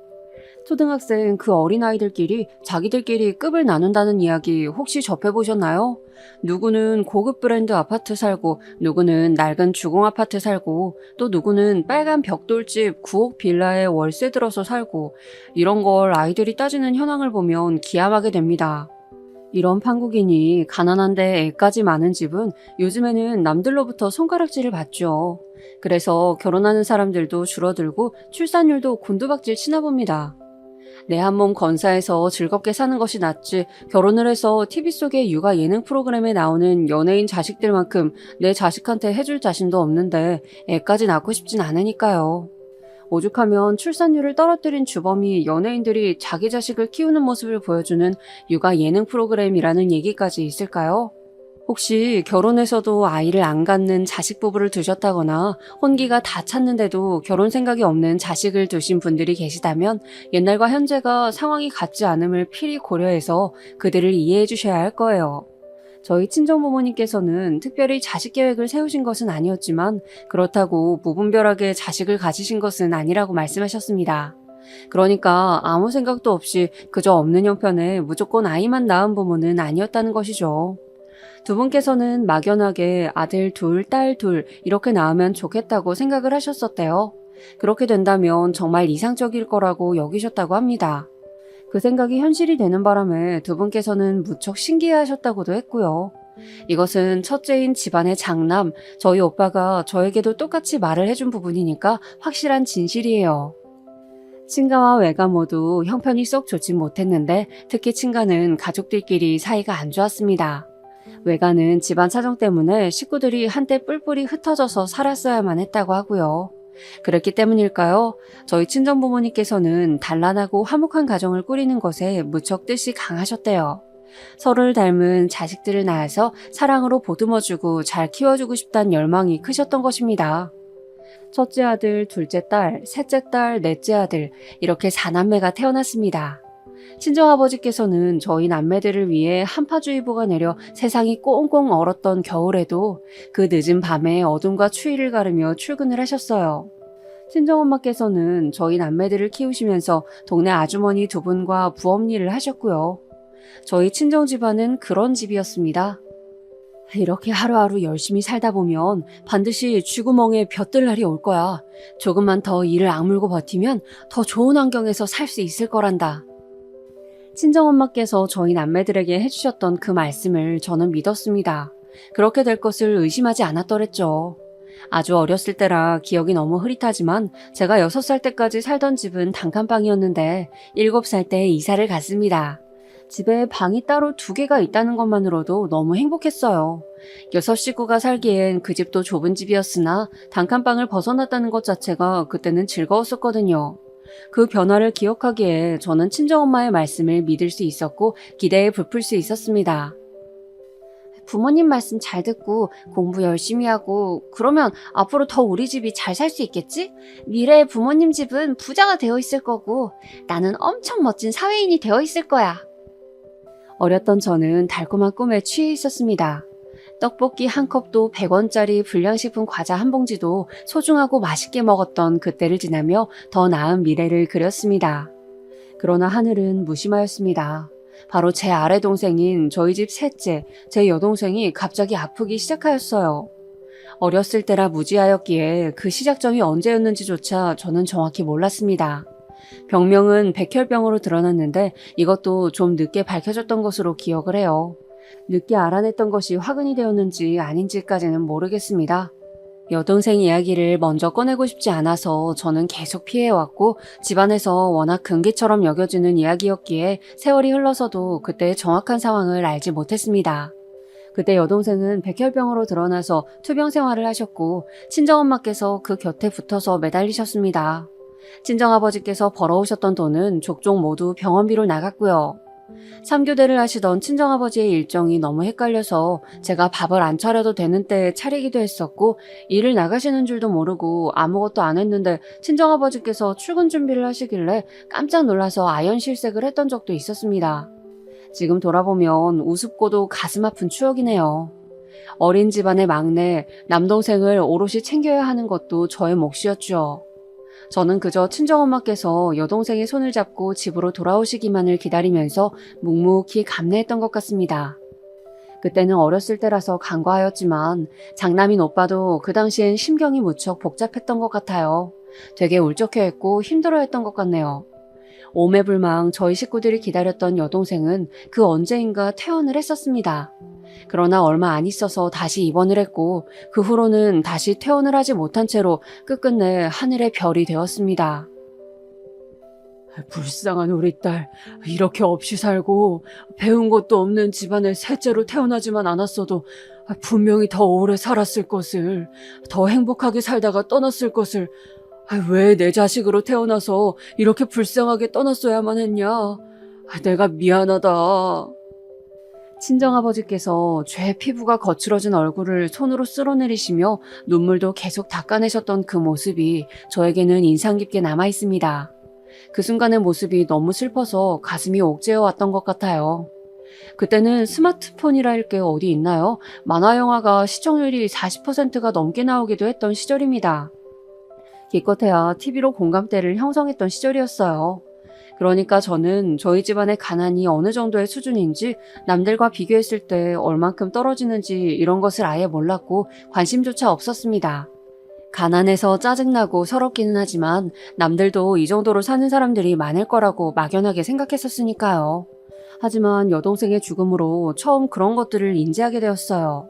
초등학생 그 어린아이들끼리 자기들끼리 급을 나눈다는 이야기 혹시 접해보셨나요? 누구는 고급 브랜드 아파트 살고 누구는 낡은 주공 아파트 살고 또 누구는 빨간 벽돌집 9억 빌라에 월세 들어서 살고 이런 걸 아이들이 따지는 현황을 보면 기함하게 됩니다. 이런 판국이니 가난한데 애까지 많은 집은 요즘에는 남들로부터 손가락질을 받죠. 그래서 결혼하는 사람들도 줄어들고 출산율도 곤두박질 치나 봅니다. 내 한 몸 건사해서 즐겁게 사는 것이 낫지 결혼을 해서 TV 속의 육아 예능 프로그램에 나오는 연예인 자식들만큼 내 자식한테 해줄 자신도 없는데 애까지 낳고 싶진 않으니까요. 오죽하면 출산율을 떨어뜨린 주범이 연예인들이 자기 자식을 키우는 모습을 보여주는 육아 예능 프로그램이라는 얘기까지 있을까요? 혹시 결혼해서도 아이를 안 갖는 자식 부부를 두셨다거나 혼기가 다 찼는데도 결혼 생각이 없는 자식을 두신 분들이 계시다면 옛날과 현재가 상황이 같지 않음을 필히 고려해서 그들을 이해해 주셔야 할 거예요. 저희 친정부모님께서는 특별히 자식 계획을 세우신 것은 아니었지만 그렇다고 무분별하게 자식을 가지신 것은 아니라고 말씀하셨습니다. 그러니까 아무 생각도 없이 그저 없는 형편에 무조건 아이만 낳은 부모는 아니었다는 것이죠. 두 분께서는 막연하게 아들 둘, 딸 둘 이렇게 낳으면 좋겠다고 생각을 하셨었대요. 그렇게 된다면 정말 이상적일 거라고 여기셨다고 합니다. 그 생각이 현실이 되는 바람에 두 분께서는 무척 신기해하셨다고도 했고요. 이것은 첫째인 집안의 장남, 저희 오빠가 저에게도 똑같이 말을 해준 부분이니까 확실한 진실이에요. 친가와 외가 모두 형편이 썩 좋진 못했는데 특히 친가는 가족들끼리 사이가 안 좋았습니다. 외가는 집안 사정 때문에 식구들이 한때 뿔뿔이 흩어져서 살았어야만 했다고 하고요. 그랬기 때문일까요? 저희 친정부모님께서는 단란하고 화목한 가정을 꾸리는 것에 무척 뜻이 강하셨대요. 서로를 닮은 자식들을 낳아서 사랑으로 보듬어주고 잘 키워주고 싶다는 열망이 크셨던 것입니다. 첫째 아들, 둘째 딸, 셋째 딸, 넷째 아들 이렇게 4남매가 태어났습니다. 친정아버지께서는 저희 남매들을 위해 한파주의보가 내려 세상이 꽁꽁 얼었던 겨울에도 그 늦은 밤에 어둠과 추위를 가르며 출근을 하셨어요. 친정엄마께서는 저희 남매들을 키우시면서 동네 아주머니 두 분과 부업 일을 하셨고요. 저희 친정 집안은 그런 집이었습니다. 이렇게 하루하루 열심히 살다 보면 반드시 쥐구멍에 벼뜰 날이 올 거야. 조금만 더 이를 악물고 버티면 더 좋은 환경에서 살 수 있을 거란다. 친정엄마께서 저희 남매들에게 해주셨던 그 말씀을 저는 믿었습니다. 그렇게 될 것을 의심하지 않았더랬죠. 아주 어렸을 때라 기억이 너무 흐릿하지만 제가 6살 때까지 살던 집은 단칸방이었는데 7살 때 이사를 갔습니다. 집에 방이 따로 2개가 있다는 것만으로도 너무 행복했어요. 6식구가 살기엔 그 집도 좁은 집이었으나 단칸방을 벗어났다는 것 자체가 그때는 즐거웠었거든요. 그 변화를 기억하기에 저는 친정엄마의 말씀을 믿을 수 있었고 기대에 부풀 수 있었습니다. 부모님 말씀 잘 듣고 공부 열심히 하고 그러면 앞으로 더 우리 집이 잘 살 수 있겠지? 미래의 부모님 집은 부자가 되어 있을 거고 나는 엄청 멋진 사회인이 되어 있을 거야. 어렸던 저는 달콤한 꿈에 취해 있었습니다. 떡볶이 한 컵도 100원짜리 불량식품 과자 한 봉지도 소중하고 맛있게 먹었던 그때를 지나며 더 나은 미래를 그렸습니다. 그러나 하늘은 무심하였습니다. 바로 제 아래 동생인 저희 집 셋째, 제 여동생이 갑자기 아프기 시작하였어요. 어렸을 때라 무지하였기에 그 시작점이 언제였는지조차 저는 정확히 몰랐습니다. 병명은 백혈병으로 드러났는데 이것도 좀 늦게 밝혀졌던 것으로 기억을 해요. 늦게 알아냈던 것이 화근이 되었는지 아닌지까지는 모르겠습니다. 여동생 이야기를 먼저 꺼내고 싶지 않아서 저는 계속 피해왔고 집안에서 워낙 금기처럼 여겨지는 이야기였기에 세월이 흘러서도 그때의 정확한 상황을 알지 못했습니다. 그때 여동생은 백혈병으로 드러나서 투병 생활을 하셨고 친정엄마께서 그 곁에 붙어서 매달리셨습니다. 친정아버지께서 벌어오셨던 돈은 족족 모두 병원비로 나갔고요. 3교대를 하시던 친정아버지의 일정이 너무 헷갈려서 제가 밥을 안 차려도 되는 때에 차리기도 했었고 일을 나가시는 줄도 모르고 아무것도 안 했는데 친정아버지께서 출근 준비를 하시길래 깜짝 놀라서 아연실색을 했던 적도 있었습니다. 지금 돌아보면 우습고도 가슴 아픈 추억이네요. 어린 집안의 막내, 남동생을 오롯이 챙겨야 하는 것도 저의 몫이었죠. 저는 그저 친정엄마께서 여동생의 손을 잡고 집으로 돌아오시기만을 기다리면서 묵묵히 감내했던 것 같습니다. 그때는 어렸을 때라서 간과하였지만 장남인 오빠도 그 당시엔 심경이 무척 복잡했던 것 같아요. 되게 울적해했고 힘들어했던 것 같네요. 오매불망 저희 식구들이 기다렸던 여동생은 그 언제인가 퇴원을 했었습니다. 그러나 얼마 안 있어서 다시 입원을 했고 그 후로는 다시 퇴원을 하지 못한 채로 끝끝내 하늘의 별이 되었습니다. 불쌍한 우리 딸. 이렇게 없이 살고 배운 것도 없는 집안에 셋째로 태어나지만 않았어도 분명히 더 오래 살았을 것을, 더 행복하게 살다가 떠났을 것을, 왜 내 자식으로 태어나서 이렇게 불쌍하게 떠났어야만 했냐. 내가 미안하다. 친정아버지께서 죄 피부가 거칠어진 얼굴을 손으로 쓸어내리시며 눈물도 계속 닦아내셨던 그 모습이 저에게는 인상 깊게 남아 있습니다. 그 순간의 모습이 너무 슬퍼서 가슴이 옥죄어 왔던 것 같아요. 그때는 스마트폰이랄 게 어디 있나요? 만화 영화가 시청률이 40%가 넘게 나오기도 했던 시절입니다. 기껏해야 TV로 공감대를 형성했던 시절이었어요. 그러니까 저는 저희 집안의 가난이 어느 정도의 수준인지, 남들과 비교했을 때 얼만큼 떨어지는지 이런 것을 아예 몰랐고 관심조차 없었습니다. 가난해서 짜증나고 서럽기는 하지만 남들도 이 정도로 사는 사람들이 많을 거라고 막연하게 생각했었으니까요. 하지만 여동생의 죽음으로 처음 그런 것들을 인지하게 되었어요.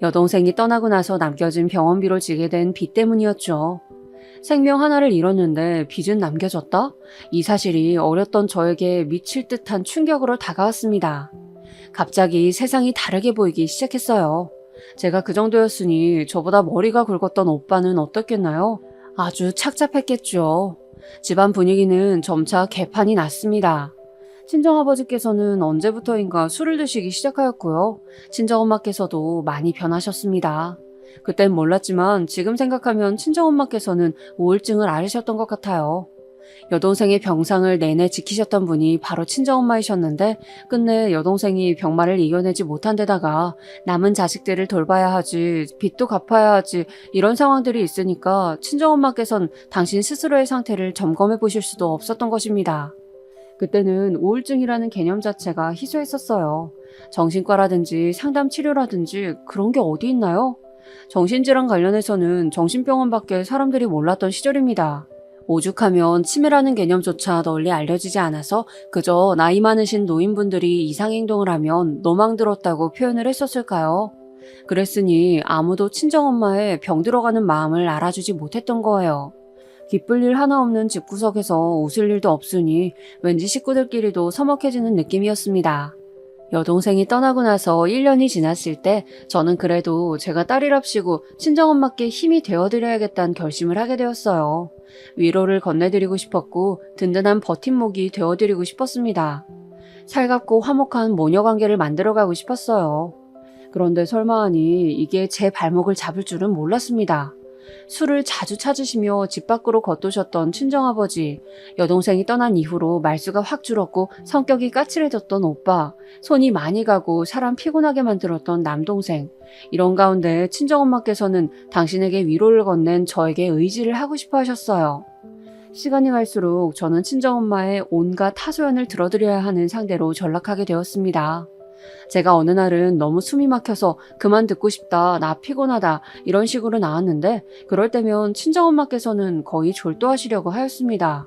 여동생이 떠나고 나서 남겨진 병원비로 지게 된 빚 때문이었죠. 생명 하나를 잃었는데 빚은 남겨졌다? 이 사실이 어렸던 저에게 미칠 듯한 충격으로 다가왔습니다. 갑자기 세상이 다르게 보이기 시작했어요. 제가 그 정도였으니 저보다 머리가 굵었던 오빠는 어떻겠나요? 아주 착잡했겠죠. 집안 분위기는 점차 개판이 났습니다. 친정아버지께서는 언제부터인가 술을 드시기 시작하였고요. 친정엄마께서도 많이 변하셨습니다. 그땐 몰랐지만 지금 생각하면 친정엄마께서는 우울증을 앓으셨던 것 같아요. 여동생의 병상을 내내 지키셨던 분이 바로 친정엄마이셨는데 끝내 여동생이 병마를 이겨내지 못한 데다가 남은 자식들을 돌봐야 하지, 빚도 갚아야 하지, 이런 상황들이 있으니까 친정엄마께서는 당신 스스로의 상태를 점검해 보실 수도 없었던 것입니다. 그때는 우울증이라는 개념 자체가 희소했었어요. 정신과라든지 상담 치료라든지 그런 게 어디 있나요? 정신질환 관련해서는 정신병원밖에 사람들이 몰랐던 시절입니다. 오죽하면 치매라는 개념조차 널리 알려지지 않아서 그저 나이 많으신 노인분들이 이상행동을 하면 노망 들었다고 표현을 했었을까요? 그랬으니 아무도 친정엄마의 병 들어가는 마음을 알아주지 못했던 거예요. 기쁠 일 하나 없는 집구석에서 웃을 일도 없으니 왠지 식구들끼리도 서먹해지는 느낌이었습니다. 여동생이 떠나고 나서 1년이 지났을 때 저는 그래도 제가 딸이랍시고 친정엄마께 힘이 되어드려야겠다는 결심을 하게 되었어요. 위로를 건네드리고 싶었고 든든한 버팀목이 되어드리고 싶었습니다. 살갑고 화목한 모녀관계를 만들어가고 싶었어요. 그런데 설마하니 이게 제 발목을 잡을 줄은 몰랐습니다. 술을 자주 찾으시며 집 밖으로 걷도셨던 친정아버지, 여동생이 떠난 이후로 말수가 확 줄었고 성격이 까칠해졌던 오빠, 손이 많이 가고 사람 피곤하게 만들었던 남동생, 이런 가운데 친정엄마께서는 당신에게 위로를 건넨 저에게 의지를 하고 싶어 하셨어요. 시간이 갈수록 저는 친정엄마의 온갖 하소연을 들어드려야 하는 상대로 전락하게 되었습니다. 제가 어느 날은 너무 숨이 막혀서 그만 듣고 싶다, 나 피곤하다 이런 식으로 나왔는데 그럴 때면 친정엄마께서는 거의 졸도하시려고 하였습니다.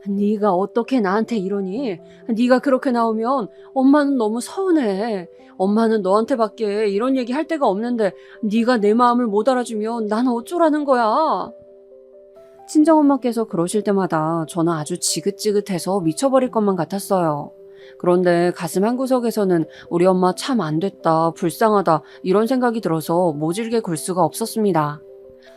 네가 어떻게 나한테 이러니? 네가 그렇게 나오면 엄마는 너무 서운해. 엄마는 너한테밖에 이런 얘기 할 데가 없는데 네가 내 마음을 못 알아주면 난 어쩌라는 거야? 친정엄마께서 그러실 때마다 저는 아주 지긋지긋해서 미쳐버릴 것만 같았어요. 그런데 가슴 한구석에서는 우리 엄마 참 안 됐다, 불쌍하다 이런 생각이 들어서 모질게 굴 수가 없었습니다.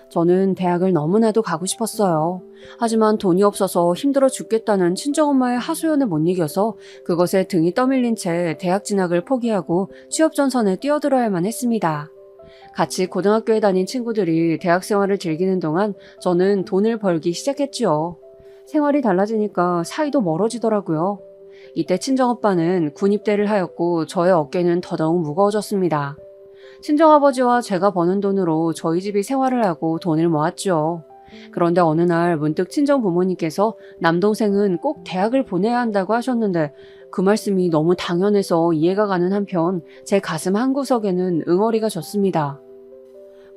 저는 대학을 너무나도 가고 싶었어요. 하지만 돈이 없어서 힘들어 죽겠다는 친정엄마의 하소연을 못 이겨서 그것에 등이 떠밀린 채 대학 진학을 포기하고 취업 전선에 뛰어들어야만 했습니다. 같이 고등학교에 다닌 친구들이 대학 생활을 즐기는 동안 저는 돈을 벌기 시작했지요. 생활이 달라지니까 사이도 멀어지더라고요. 이때 친정오빠는 군입대를 하였고 저의 어깨는 더더욱 무거워졌습니다. 친정아버지와 제가 버는 돈으로 저희 집이 생활을 하고 돈을 모았죠. 그런데 어느 날 문득 친정부모님께서 남동생은 꼭 대학을 보내야 한다고 하셨는데 그 말씀이 너무 당연해서 이해가 가는 한편 제 가슴 한구석에는 응어리가 졌습니다.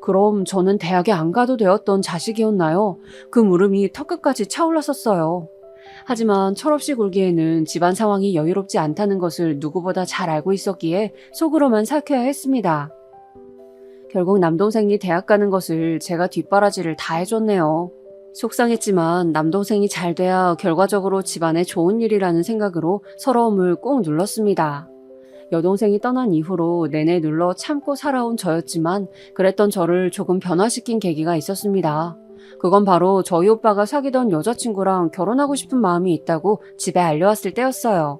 그럼 저는 대학에 안 가도 되었던 자식이었나요? 그 물음이 턱끝까지 차올랐었어요. 하지만 철없이 굴기에는 집안 상황이 여유롭지 않다는 것을 누구보다 잘 알고 있었기에 속으로만 삭혀야 했습니다. 결국 남동생이 대학 가는 것을 제가 뒷바라지를 다 해줬네요. 속상했지만 남동생이 잘 돼야 결과적으로 집안에 좋은 일이라는 생각으로 서러움을 꾹 눌렀습니다. 여동생이 떠난 이후로 내내 눌러 참고 살아온 저였지만 그랬던 저를 조금 변화시킨 계기가 있었습니다. 그건 바로 저희 오빠가 사귀던 여자친구랑 결혼하고 싶은 마음이 있다고 집에 알려왔을 때였어요.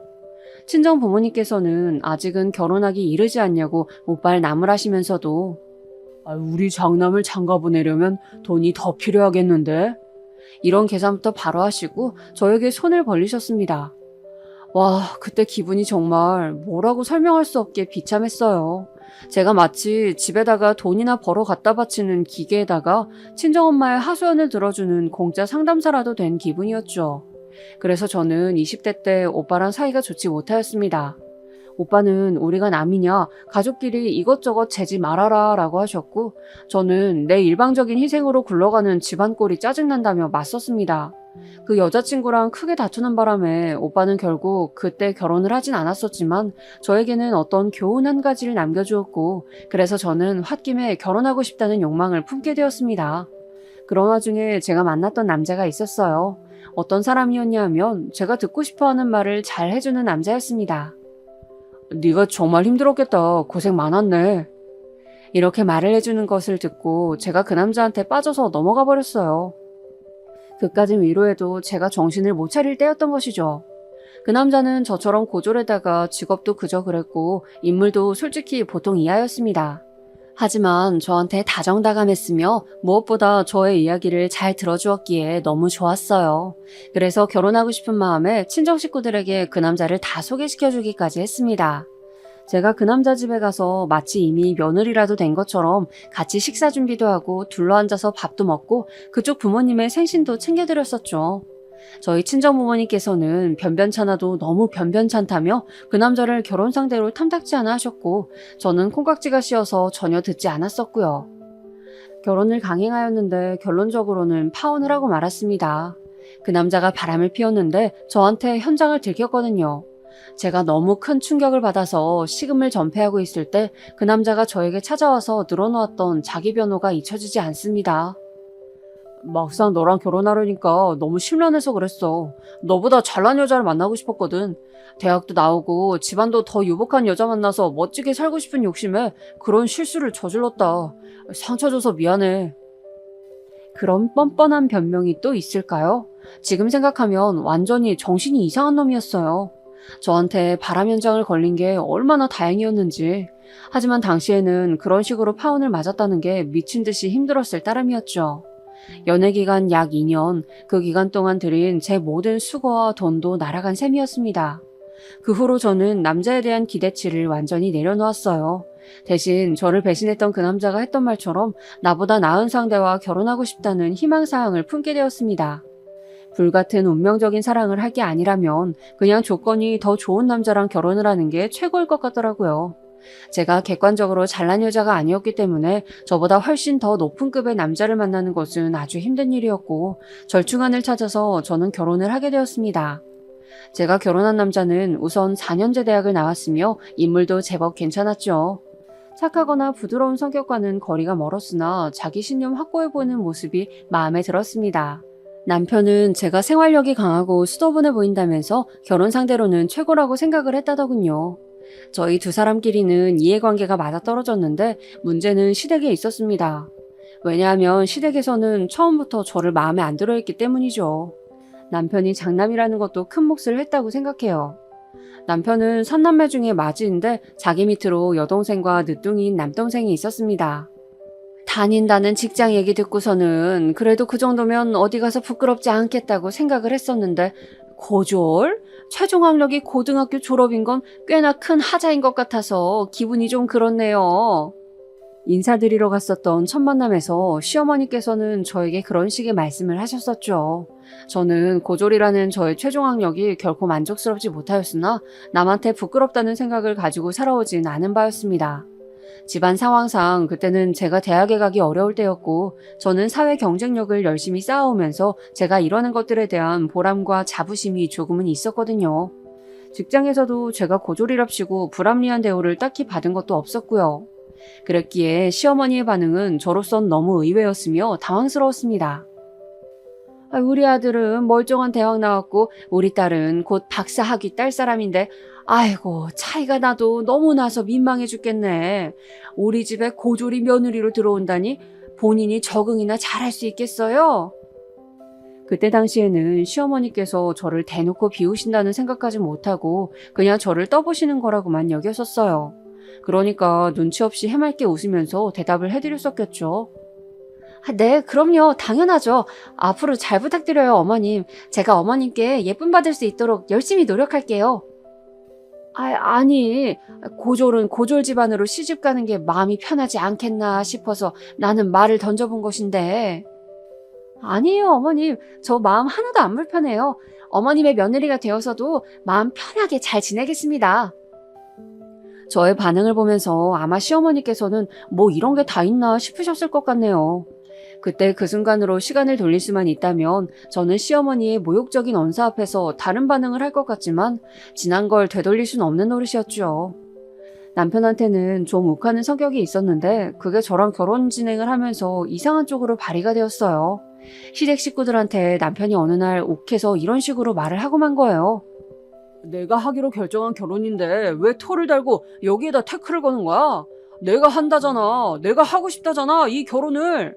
친정 부모님께서는 아직은 결혼하기 이르지 않냐고 못발 나무라시면서도 우리 장남을 장가 보내려면 돈이 더 필요하겠는데? 이런 계산부터 바로 하시고 저에게 손을 벌리셨습니다. 와, 그때 기분이 정말 뭐라고 설명할 수 없게 비참했어요. 제가 마치 집에다가 돈이나 벌어 갖다 바치는 기계에다가 친정엄마의 하소연을 들어주는 공짜 상담사라도 된 기분이었죠. 그래서 저는 20대 때 오빠랑 사이가 좋지 못하였습니다. 오빠는 우리가 남이냐, 가족끼리 이것저것 재지 말아라 라고 하셨고, 저는 내 일방적인 희생으로 굴러가는 집안 꼴이 짜증난다며 맞섰습니다. 그 여자친구랑 크게 다투는 바람에 오빠는 결국 그때 결혼을 하진 않았었지만 저에게는 어떤 교훈 한 가지를 남겨주었고, 그래서 저는 홧김에 결혼하고 싶다는 욕망을 품게 되었습니다. 그런 와중에 제가 만났던 남자가 있었어요. 어떤 사람이었냐 하면 제가 듣고 싶어하는 말을 잘 해주는 남자였습니다. 네가 정말 힘들었겠다. 고생 많았네. 이렇게 말을 해주는 것을 듣고 제가 그 남자한테 빠져서 넘어가 버렸어요. 그까진 위로해도 제가 정신을 못 차릴 때였던 것이죠. 그 남자는 저처럼 고졸에다가 직업도 그저 그랬고 인물도 솔직히 보통 이하였습니다. 하지만 저한테 다정다감했으며 무엇보다 저의 이야기를 잘 들어주었기에 너무 좋았어요. 그래서 결혼하고 싶은 마음에 친정 식구들에게 그 남자를 다 소개시켜주기까지 했습니다. 제가 그 남자 집에 가서 마치 이미 며느리라도 된 것처럼 같이 식사 준비도 하고 둘러앉아서 밥도 먹고 그쪽 부모님의 생신도 챙겨드렸었죠. 저희 친정부모님께서는 변변찮아도 너무 변변찮다며 그 남자를 결혼 상대로 탐탁지 않아 하셨고 저는 콩깍지가 씌어서 전혀 듣지 않았었고요. 결혼을 강행하였는데 결론적으로는 파혼을 하고 말았습니다. 그 남자가 바람을 피웠는데 저한테 현장을 들켰거든요. 제가 너무 큰 충격을 받아서 식음을 전폐하고 있을 때 그 남자가 저에게 찾아와서 늘어놓았던 자기 변호가 잊혀지지 않습니다. 막상 너랑 결혼하려니까 너무 심란해서 그랬어. 너보다 잘난 여자를 만나고 싶었거든. 대학도 나오고 집안도 더 유복한 여자 만나서 멋지게 살고 싶은 욕심에 그런 실수를 저질렀다. 상처 줘서 미안해. 그런 뻔뻔한 변명이 또 있을까요? 지금 생각하면 완전히 정신이 이상한 놈이었어요. 저한테 바람 현장을 걸린 게 얼마나 다행이었는지. 하지만 당시에는 그런 식으로 파혼을 맞았다는 게 미친 듯이 힘들었을 따름이었죠. 연애 기간 약 2년, 그 기간 동안 들인 제 모든 수고와 돈도 날아간 셈이었습니다. 그 후로 저는 남자에 대한 기대치를 완전히 내려놓았어요. 대신 저를 배신했던 그 남자가 했던 말처럼 나보다 나은 상대와 결혼하고 싶다는 희망사항을 품게 되었습니다. 불같은 운명적인 사랑을 할 게 아니라면 그냥 조건이 더 좋은 남자랑 결혼을 하는 게 최고일 것 같더라고요. 제가 객관적으로 잘난 여자가 아니었기 때문에 저보다 훨씬 더 높은 급의 남자를 만나는 것은 아주 힘든 일이었고 절충안을 찾아서 저는 결혼을 하게 되었습니다. 제가 결혼한 남자는 우선 4년제 대학을 나왔으며 인물도 제법 괜찮았죠. 착하거나 부드러운 성격과는 거리가 멀었으나 자기 신념 확고해 보이는 모습이 마음에 들었습니다. 남편은 제가 생활력이 강하고 수더분해 보인다면서 결혼 상대로는 최고라고 생각을 했다더군요. 저희 두 사람끼리는 이해관계가 맞아떨어졌는데 문제는 시댁에 있었습니다. 왜냐하면 시댁에서는 처음부터 저를 마음에 안 들어했기 때문이죠. 남편이 장남이라는 것도 큰 몫을 했다고 생각해요. 남편은 3남매 중에 맞이인데 자기 밑으로 여동생과 늦둥이인 남동생이 있었습니다. 다닌다는 직장 얘기 듣고서는 그래도 그 정도면 어디 가서 부끄럽지 않겠다고 생각을 했었는데 고졸? 최종 학력이 고등학교 졸업인 건 꽤나 큰 하자인 것 같아서 기분이 좀 그렇네요. 인사드리러 갔었던 첫 만남에서 시어머니께서는 저에게 그런 식의 말씀을 하셨었죠. 저는 고졸이라는 저의 최종 학력이 결코 만족스럽지 못하였으나 남한테 부끄럽다는 생각을 가지고 살아오진 않은 바였습니다. 집안 상황상 그때는 제가 대학에 가기 어려울 때였고 저는 사회 경쟁력을 열심히 쌓아오면서 제가 이러는 것들에 대한 보람과 자부심이 조금은 있었거든요. 직장에서도 제가 고졸이랍시고 불합리한 대우를 딱히 받은 것도 없었고요. 그랬기에 시어머니의 반응은 저로선 너무 의외였으며 당황스러웠습니다. 우리 아들은 멀쩡한 대학 나왔고 우리 딸은 곧 박사 학위 딸 사람인데 아이고 차이가 나도 너무 나서 민망해 죽겠네. 우리 집에 고졸이 며느리로 들어온다니 본인이 적응이나 잘할 수 있겠어요? 그때 당시에는 시어머니께서 저를 대놓고 비우신다는 생각까지 못하고 그냥 저를 떠보시는 거라고만 여겼었어요. 그러니까 눈치 없이 해맑게 웃으면서 대답을 해드렸었겠죠. 네, 그럼요. 당연하죠. 앞으로 잘 부탁드려요, 어머님. 제가 어머님께 예쁨 받을 수 있도록 열심히 노력할게요. 아니, 고졸은 고졸 집안으로 시집 가는 게 마음이 편하지 않겠나 싶어서 나는 말을 던져본 것인데. 아니에요, 어머님. 저 마음 하나도 안 불편해요. 어머님의 며느리가 되어서도 마음 편하게 잘 지내겠습니다. 저의 반응을 보면서 아마 시어머니께서는 뭐 이런 게 다 있나 싶으셨을 것 같네요. 그때 그 순간으로 시간을 돌릴 수만 있다면 저는 시어머니의 모욕적인 언사 앞에서 다른 반응을 할 것 같지만 지난 걸 되돌릴 순 없는 노릇이었죠. 남편한테는 좀 욱하는 성격이 있었는데 그게 저랑 결혼 진행을 하면서 이상한 쪽으로 발휘가 되었어요. 시댁 식구들한테 남편이 어느 날 욱해서 이런 식으로 말을 하고 만 거예요. 내가 하기로 결정한 결혼인데 왜 토를 달고 여기에다 태클을 거는 거야? 내가 한다잖아. 내가 하고 싶다잖아. 이 결혼을.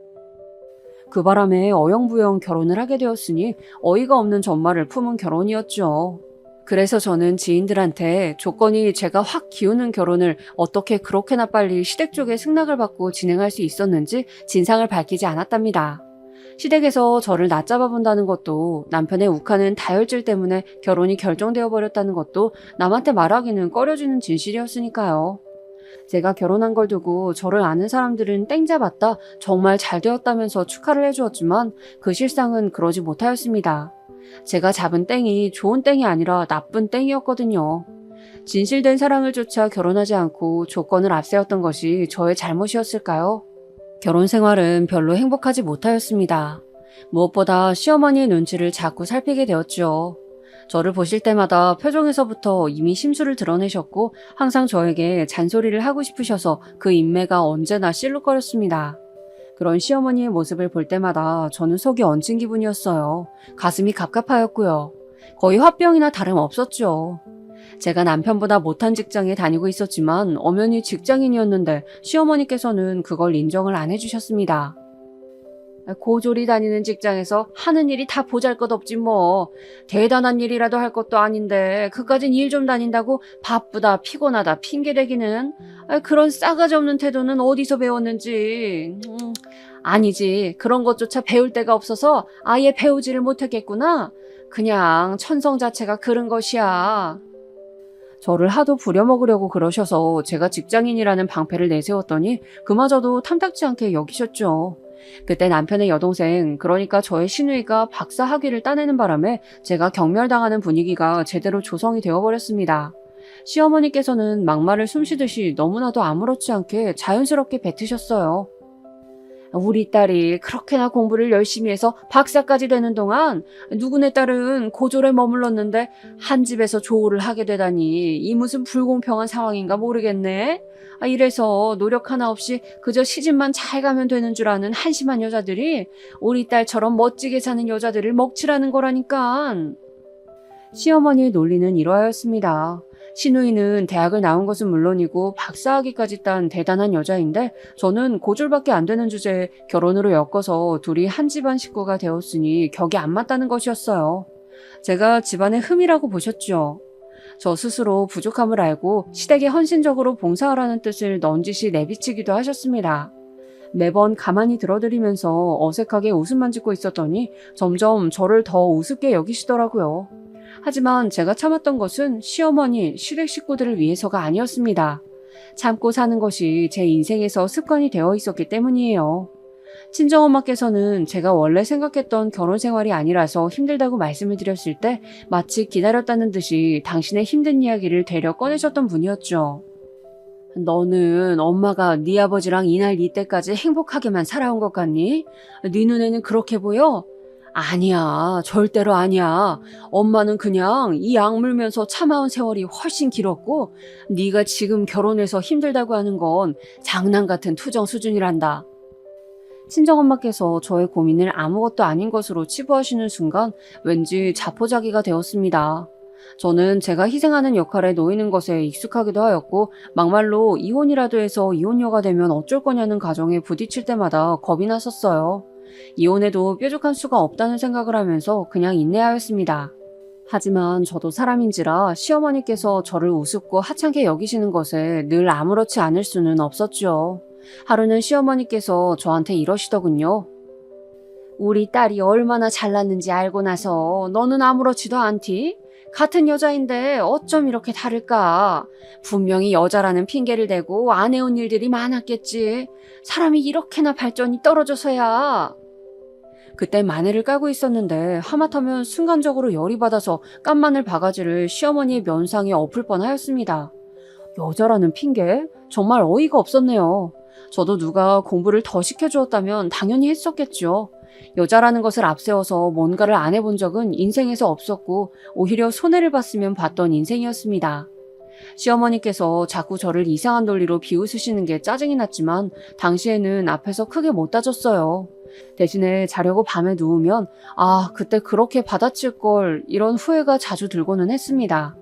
그 바람에 어영부영 결혼을 하게 되었으니 어이가 없는 전말을 품은 결혼이었죠. 그래서 저는 지인들한테 조건이 제가 확 기우는 결혼을 어떻게 그렇게나 빨리 시댁 쪽에 승낙을 받고 진행할 수 있었는지 진상을 밝히지 않았답니다. 시댁에서 저를 낮잡아 본다는 것도 남편의 욱하는 다혈질 때문에 결혼이 결정되어 버렸다는 것도 남한테 말하기는 꺼려지는 진실이었으니까요. 제가 결혼한 걸 두고 저를 아는 사람들은 땡 잡았다, 정말 잘 되었다면서 축하를 해주었지만 그 실상은 그러지 못하였습니다. 제가 잡은 땡이 좋은 땡이 아니라 나쁜 땡이었거든요. 진실된 사랑을 쫓아 결혼하지 않고 조건을 앞세웠던 것이 저의 잘못이었을까요? 결혼 생활은 별로 행복하지 못하였습니다. 무엇보다 시어머니의 눈치를 자꾸 살피게 되었죠. 저를 보실 때마다 표정에서부터 이미 심술을 드러내셨고 항상 저에게 잔소리를 하고 싶으셔서 그 인매가 언제나 실룩거렸습니다. 그런 시어머니의 모습을 볼 때마다 저는 속이 얹힌 기분이었어요. 가슴이 갑갑하였고요. 거의 화병이나 다름없었죠. 제가 남편보다 못한 직장에 다니고 있었지만 엄연히 직장인이었는데 시어머니께서는 그걸 인정을 안 해주셨습니다. 고졸이 다니는 직장에서 하는 일이 다 보잘것없지 뭐. 대단한 일이라도 할 것도 아닌데 그까진 일 좀 다닌다고 바쁘다 피곤하다 핑계대기는. 그런 싸가지 없는 태도는 어디서 배웠는지. 아니지, 그런 것조차 배울 데가 없어서 아예 배우지를 못했겠구나. 그냥 천성 자체가 그런 것이야. 저를 하도 부려먹으려고 그러셔서 제가 직장인이라는 방패를 내세웠더니 그마저도 탐탁지 않게 여기셨죠. 그때 남편의 여동생, 그러니까 저의 시누이가 박사 학위를 따내는 바람에 제가 경멸당하는 분위기가 제대로 조성이 되어버렸습니다. 시어머니께서는 막말을 숨쉬듯이 너무나도 아무렇지 않게 자연스럽게 뱉으셨어요. 우리 딸이 그렇게나 공부를 열심히 해서 박사까지 되는 동안 누구네 딸은 고졸에 머물렀는데 한 집에서 조우를 하게 되다니 이 무슨 불공평한 상황인가 모르겠네. 이래서 노력 하나 없이 그저 시집만 잘 가면 되는 줄 아는 한심한 여자들이 우리 딸처럼 멋지게 사는 여자들을 먹칠하는 거라니까. 시어머니의 논리는 이러하였습니다. 시누이는 대학을 나온 것은 물론이고 박사학위까지 딴 대단한 여자인데 저는 고졸밖에 안 되는 주제에 결혼으로 엮어서 둘이 한 집안 식구가 되었으니 격이 안 맞다는 것이었어요. 제가 집안의 흠이라고 보셨죠. 저 스스로 부족함을 알고 시댁에 헌신적으로 봉사하라는 뜻을 넌지시 내비치기도 하셨습니다. 매번 가만히 들어드리면서 어색하게 웃음만 짓고 있었더니 점점 저를 더 우습게 여기시더라고요. 하지만 제가 참았던 것은 시어머니, 시댁 식구들을 위해서가 아니었습니다. 참고 사는 것이 제 인생에서 습관이 되어 있었기 때문이에요. 친정엄마께서는 제가 원래 생각했던 결혼 생활이 아니라서 힘들다고 말씀을 드렸을 때 마치 기다렸다는 듯이 당신의 힘든 이야기를 되려 꺼내셨던 분이었죠. 너는 엄마가 네 아버지랑 이날 이때까지 행복하게만 살아온 것 같니? 네 눈에는 그렇게 보여? 아니야, 절대로 아니야. 엄마는 그냥 이 악물면서 참아온 세월이 훨씬 길었고 네가 지금 결혼해서 힘들다고 하는 건 장난 같은 투정 수준이란다. 친정엄마께서 저의 고민을 아무것도 아닌 것으로 치부하시는 순간 왠지 자포자기가 되었습니다. 저는 제가 희생하는 역할에 놓이는 것에 익숙하기도 하였고 막말로 이혼이라도 해서 이혼녀가 되면 어쩔 거냐는 가정에 부딪힐 때마다 겁이 났었어요. 이혼해도 뾰족한 수가 없다는 생각을 하면서 그냥 인내하였습니다. 하지만 저도 사람인지라 시어머니께서 저를 우습고 하찮게 여기시는 것에 늘 아무렇지 않을 수는 없었죠. 하루는 시어머니께서 저한테 이러시더군요. 우리 딸이 얼마나 잘났는지 알고 나서 너는 아무렇지도 않디? 같은 여자인데 어쩜 이렇게 다를까? 분명히 여자라는 핑계를 대고 안 해온 일들이 많았겠지. 사람이 이렇게나 발전이 떨어져서야. 그때 마늘을 까고 있었는데 하마터면 순간적으로 열이 받아서 깐 마늘 바가지를 시어머니의 면상에 엎을 뻔하였습니다. 여자라는 핑계? 정말 어이가 없었네요. 저도 누가 공부를 더 시켜주었다면 당연히 했었겠죠. 여자라는 것을 앞세워서 뭔가를 안 해본 적은 인생에서 없었고 오히려 손해를 봤으면 봤던 인생이었습니다. 시어머니께서 자꾸 저를 이상한 논리로 비웃으시는 게 짜증이 났지만 당시에는 앞에서 크게 못 따졌어요. 대신에 자려고 밤에 누우면 그때 그렇게 받아칠 걸 이런 후회가 자주 들고는 했습니다.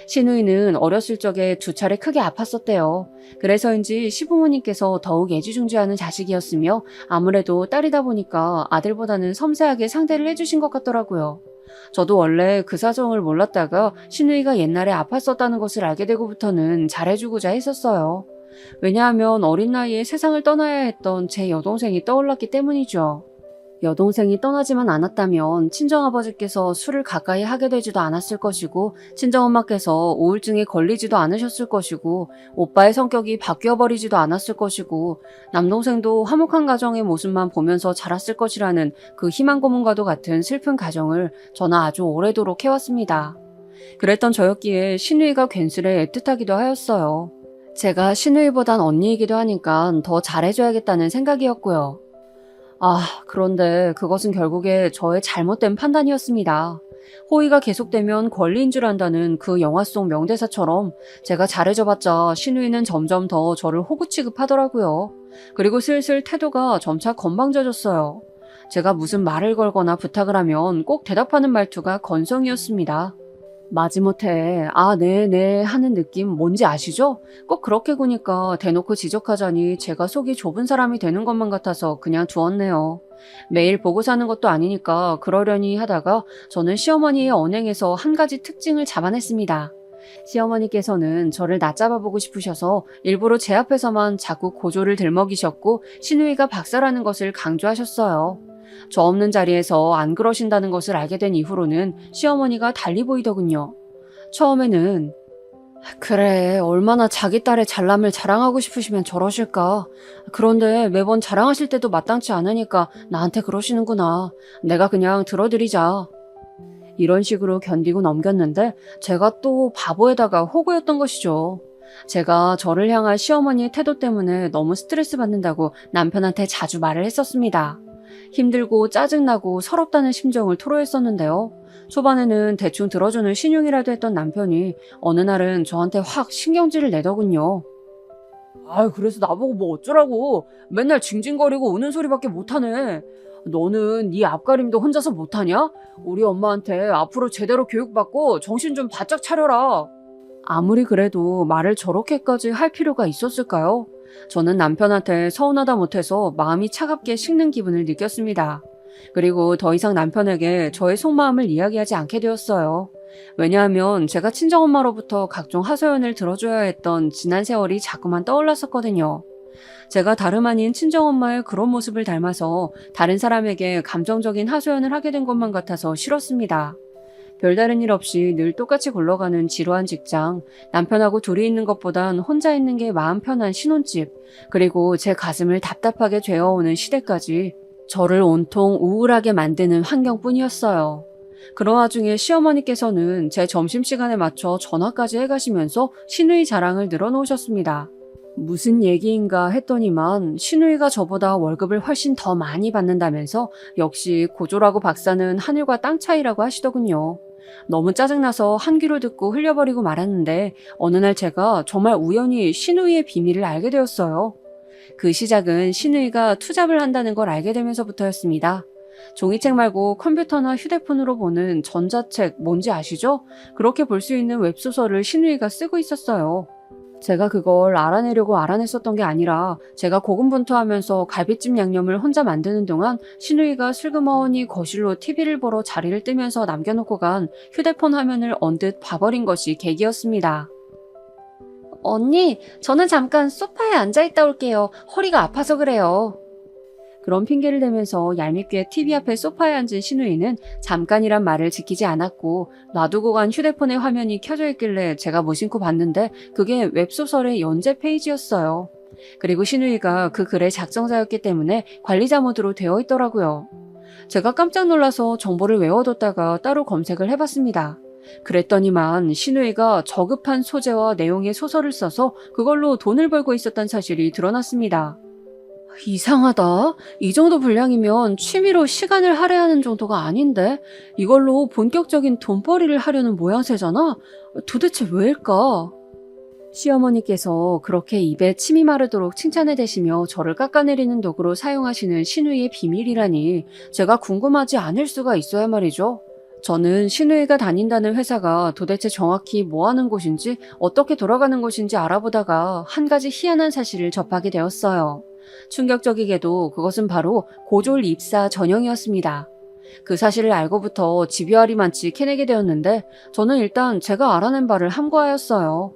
시누이는 어렸을 적에 2차례 크게 아팠었대요. 그래서인지 시부모님께서 더욱 애지중지하는 자식이었으며 아무래도 딸이다 보니까 아들보다는 섬세하게 상대를 해주신 것 같더라고요. 저도 원래 그 사정을 몰랐다가 시누이가 옛날에 아팠었다는 것을 알게 되고부터는 잘해주고자 했었어요. 왜냐하면 어린 나이에 세상을 떠나야 했던 제 여동생이 떠올랐기 때문이죠. 여동생이 떠나지만 않았다면 친정아버지께서 술을 가까이 하게 되지도 않았을 것이고 친정엄마께서 우울증에 걸리지도 않으셨을 것이고 오빠의 성격이 바뀌어버리지도 않았을 것이고 남동생도 화목한 가정의 모습만 보면서 자랐을 것이라는 그 희망 고문과도 같은 슬픈 가정을 저는 아주 오래도록 해왔습니다. 그랬던 저였기에 시누이가 괜스레 애틋하기도 하였어요. 제가 시누이보단 언니이기도 하니까 더 잘해줘야겠다는 생각이었고요. 그런데 그것은 결국에 저의 잘못된 판단이었습니다. 호의가 계속되면 권리인 줄 안다는 그 영화 속 명대사처럼 제가 잘해줘봤자 시누이는 점점 더 저를 호구 취급하더라고요. 그리고 슬슬 태도가 점차 건방져졌어요. 제가 무슨 말을 걸거나 부탁을 하면 꼭 대답하는 말투가 건성이었습니다. 마지못해 네네 하는 느낌 뭔지 아시죠? 꼭 그렇게 구니까 대놓고 지적하자니 제가 속이 좁은 사람이 되는 것만 같아서 그냥 두었네요. 매일 보고 사는 것도 아니니까 그러려니 하다가 저는 시어머니의 언행에서 한 가지 특징을 잡아냈습니다. 시어머니께서는 저를 낮잡아보고 싶으셔서 일부러 제 앞에서만 자꾸 고조를 들먹이셨고 시누이가 박사라는 것을 강조하셨어요. 저 없는 자리에서 안 그러신다는 것을 알게 된 이후로는 시어머니가 달리 보이더군요. 처음에는 그래, 얼마나 자기 딸의 잘남을 자랑하고 싶으시면 저러실까. 그런데 매번 자랑하실 때도 마땅치 않으니까 나한테 그러시는구나. 내가 그냥 들어드리자. 이런 식으로 견디고 넘겼는데 제가 또 바보에다가 호구였던 것이죠. 제가 저를 향한 시어머니의 태도 때문에 너무 스트레스 받는다고 남편한테 자주 말을 했었습니다. 힘들고 짜증나고 서럽다는 심정을 토로했었는데요. 초반에는 대충 들어주는 신용이라도 했던 남편이 어느 날은 저한테 확 신경질을 내더군요. 그래서 나보고 뭐 어쩌라고. 맨날 징징거리고 우는 소리밖에 못하네. 너는 네 앞가림도 혼자서 못하냐? 우리 엄마한테 앞으로 제대로 교육받고 정신 좀 바짝 차려라. 아무리 그래도 말을 저렇게까지 할 필요가 있었을까요? 저는 남편한테 서운하다 못해서 마음이 차갑게 식는 기분을 느꼈습니다. 그리고 더 이상 남편에게 저의 속마음을 이야기하지 않게 되었어요. 왜냐하면 제가 친정엄마로부터 각종 하소연을 들어줘야 했던 지난 세월이 자꾸만 떠올랐었거든요. 제가 다름 아닌 친정엄마의 그런 모습을 닮아서 다른 사람에게 감정적인 하소연을 하게 된 것만 같아서 싫었습니다. 별다른 일 없이 늘 똑같이 굴러가는 지루한 직장, 남편하고 둘이 있는 것보단 혼자 있는 게 마음 편한 신혼집, 그리고 제 가슴을 답답하게 죄어오는 시대까지 저를 온통 우울하게 만드는 환경뿐이었어요. 그런 와중에 시어머니께서는 제 점심시간에 맞춰 전화까지 해가시면서 시누이 자랑을 늘어놓으셨습니다. 무슨 얘기인가 했더니만 시누이가 저보다 월급을 훨씬 더 많이 받는다면서 역시 고조라고 박사는 하늘과 땅 차이라고 하시더군요. 너무 짜증나서 한 귀로 듣고 흘려버리고 말았는데 어느 날 제가 정말 우연히 시누이의 비밀을 알게 되었어요. 그 시작은 신우이가 투잡을 한다는 걸 알게 되면서부터였습니다. 종이책 말고 컴퓨터나 휴대폰으로 보는 전자책 뭔지 아시죠? 그렇게 볼 수 있는 웹소설을 신우이가 쓰고 있었어요. 제가 그걸 알아내려고 알아냈었던 게 아니라 제가 고군분투하면서 갈비찜 양념을 혼자 만드는 동안 신우이가 슬그머니 거실로 TV를 보러 자리를 뜨면서 남겨놓고 간 휴대폰 화면을 언뜻 봐버린 것이 계기였습니다. 언니, 저는 잠깐 소파에 앉아있다 올게요. 허리가 아파서 그래요. 그런 핑계를 대면서 얄밉게 TV 앞에 소파에 앉은 신우이는 잠깐이란 말을 지키지 않았고 놔두고 간 휴대폰의 화면이 켜져 있길래 제가 무심코 봤는데 그게 웹소설의 연재 페이지였어요. 그리고 신우이가 그 글의 작성자였기 때문에 관리자 모드로 되어 있더라고요. 제가 깜짝 놀라서 정보를 외워뒀다가 따로 검색을 해봤습니다. 그랬더니만 신우이가 저급한 소재와 내용의 소설을 써서 그걸로 돈을 벌고 있었던 사실이 드러났습니다. 이상하다. 이 정도 분량이면 취미로 시간을 할애하는 정도가 아닌데 이걸로 본격적인 돈벌이를 하려는 모양새잖아? 도대체 왜일까? 시어머니께서 그렇게 입에 침이 마르도록 칭찬을 대시며 저를 깎아내리는 도구로 사용하시는 신우이의 비밀이라니 제가 궁금하지 않을 수가 있어야 말이죠. 저는 신우이가 다닌다는 회사가 도대체 정확히 뭐 하는 곳인지 어떻게 돌아가는 곳인지 알아보다가 한 가지 희한한 사실을 접하게 되었어요. 충격적이게도 그것은 바로 고졸 입사 전형이었습니다. 그 사실을 알고부터 집요하리만치 캐내게 되었는데 저는 일단 제가 알아낸 바를 함구하였어요.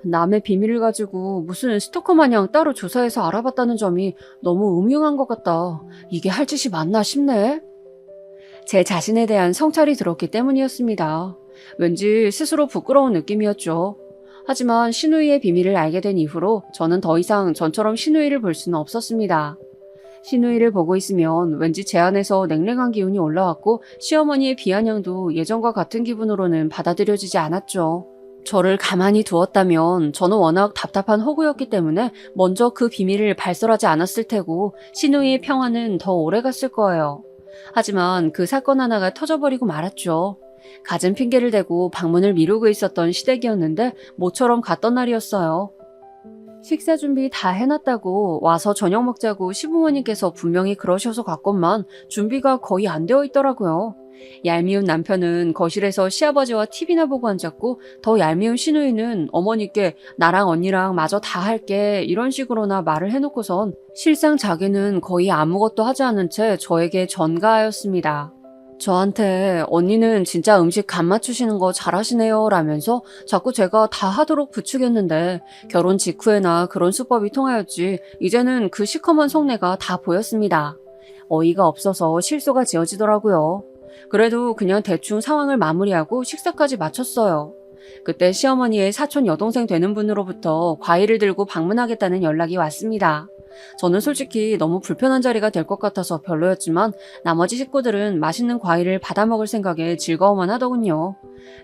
남의 비밀을 가지고 무슨 스토커 마냥 따로 조사해서 알아봤다는 점이 너무 음흉한 것 같다. 이게 할 짓이 맞나 싶네. 제 자신에 대한 성찰이 들었기 때문이었습니다. 왠지 스스로 부끄러운 느낌이었죠. 하지만 신우이의 비밀을 알게 된 이후로 저는 더 이상 전처럼 신우이를 볼 수는 없었습니다. 신우이를 보고 있으면 왠지 제 안에서 냉랭한 기운이 올라왔고 시어머니의 비아냥도 예전과 같은 기분으로는 받아들여지지 않았죠. 저를 가만히 두었다면 저는 워낙 답답한 호구였기 때문에 먼저 그 비밀을 발설하지 않았을 테고 신우이의 평화는 더 오래갔을 거예요. 하지만 그 사건 하나가 터져버리고 말았죠. 갖은 핑계를 대고 방문을 미루고 있었던 시댁이었는데 모처럼 갔던 날이었어요. 식사 준비 다 해놨다고 와서 저녁 먹자고 시부모님께서 분명히 그러셔서 갔건만 준비가 거의 안 되어 있더라고요. 얄미운 남편은 거실에서 시아버지와 TV나 보고 앉았고 더 얄미운 시누이는 어머니께 나랑 언니랑 마저 다 할게 이런 식으로나 말을 해놓고선 실상 자기는 거의 아무것도 하지 않은 채 저에게 전가하였습니다. 저한테 언니는 진짜 음식 간 맞추시는 거 잘하시네요 라면서 자꾸 제가 다 하도록 부추겼는데 결혼 직후에나 그런 수법이 통하였지 이제는 그 시커먼 속내가 다 보였습니다. 어이가 없어서 실소가 지어지더라고요. 그래도 그냥 대충 상황을 마무리하고 식사까지 마쳤어요. 그때 시어머니의 사촌 여동생 되는 분으로부터 과일을 들고 방문하겠다는 연락이 왔습니다. 저는 솔직히 너무 불편한 자리가 될 것 같아서 별로였지만 나머지 식구들은 맛있는 과일을 받아 먹을 생각에 즐거워만 하더군요.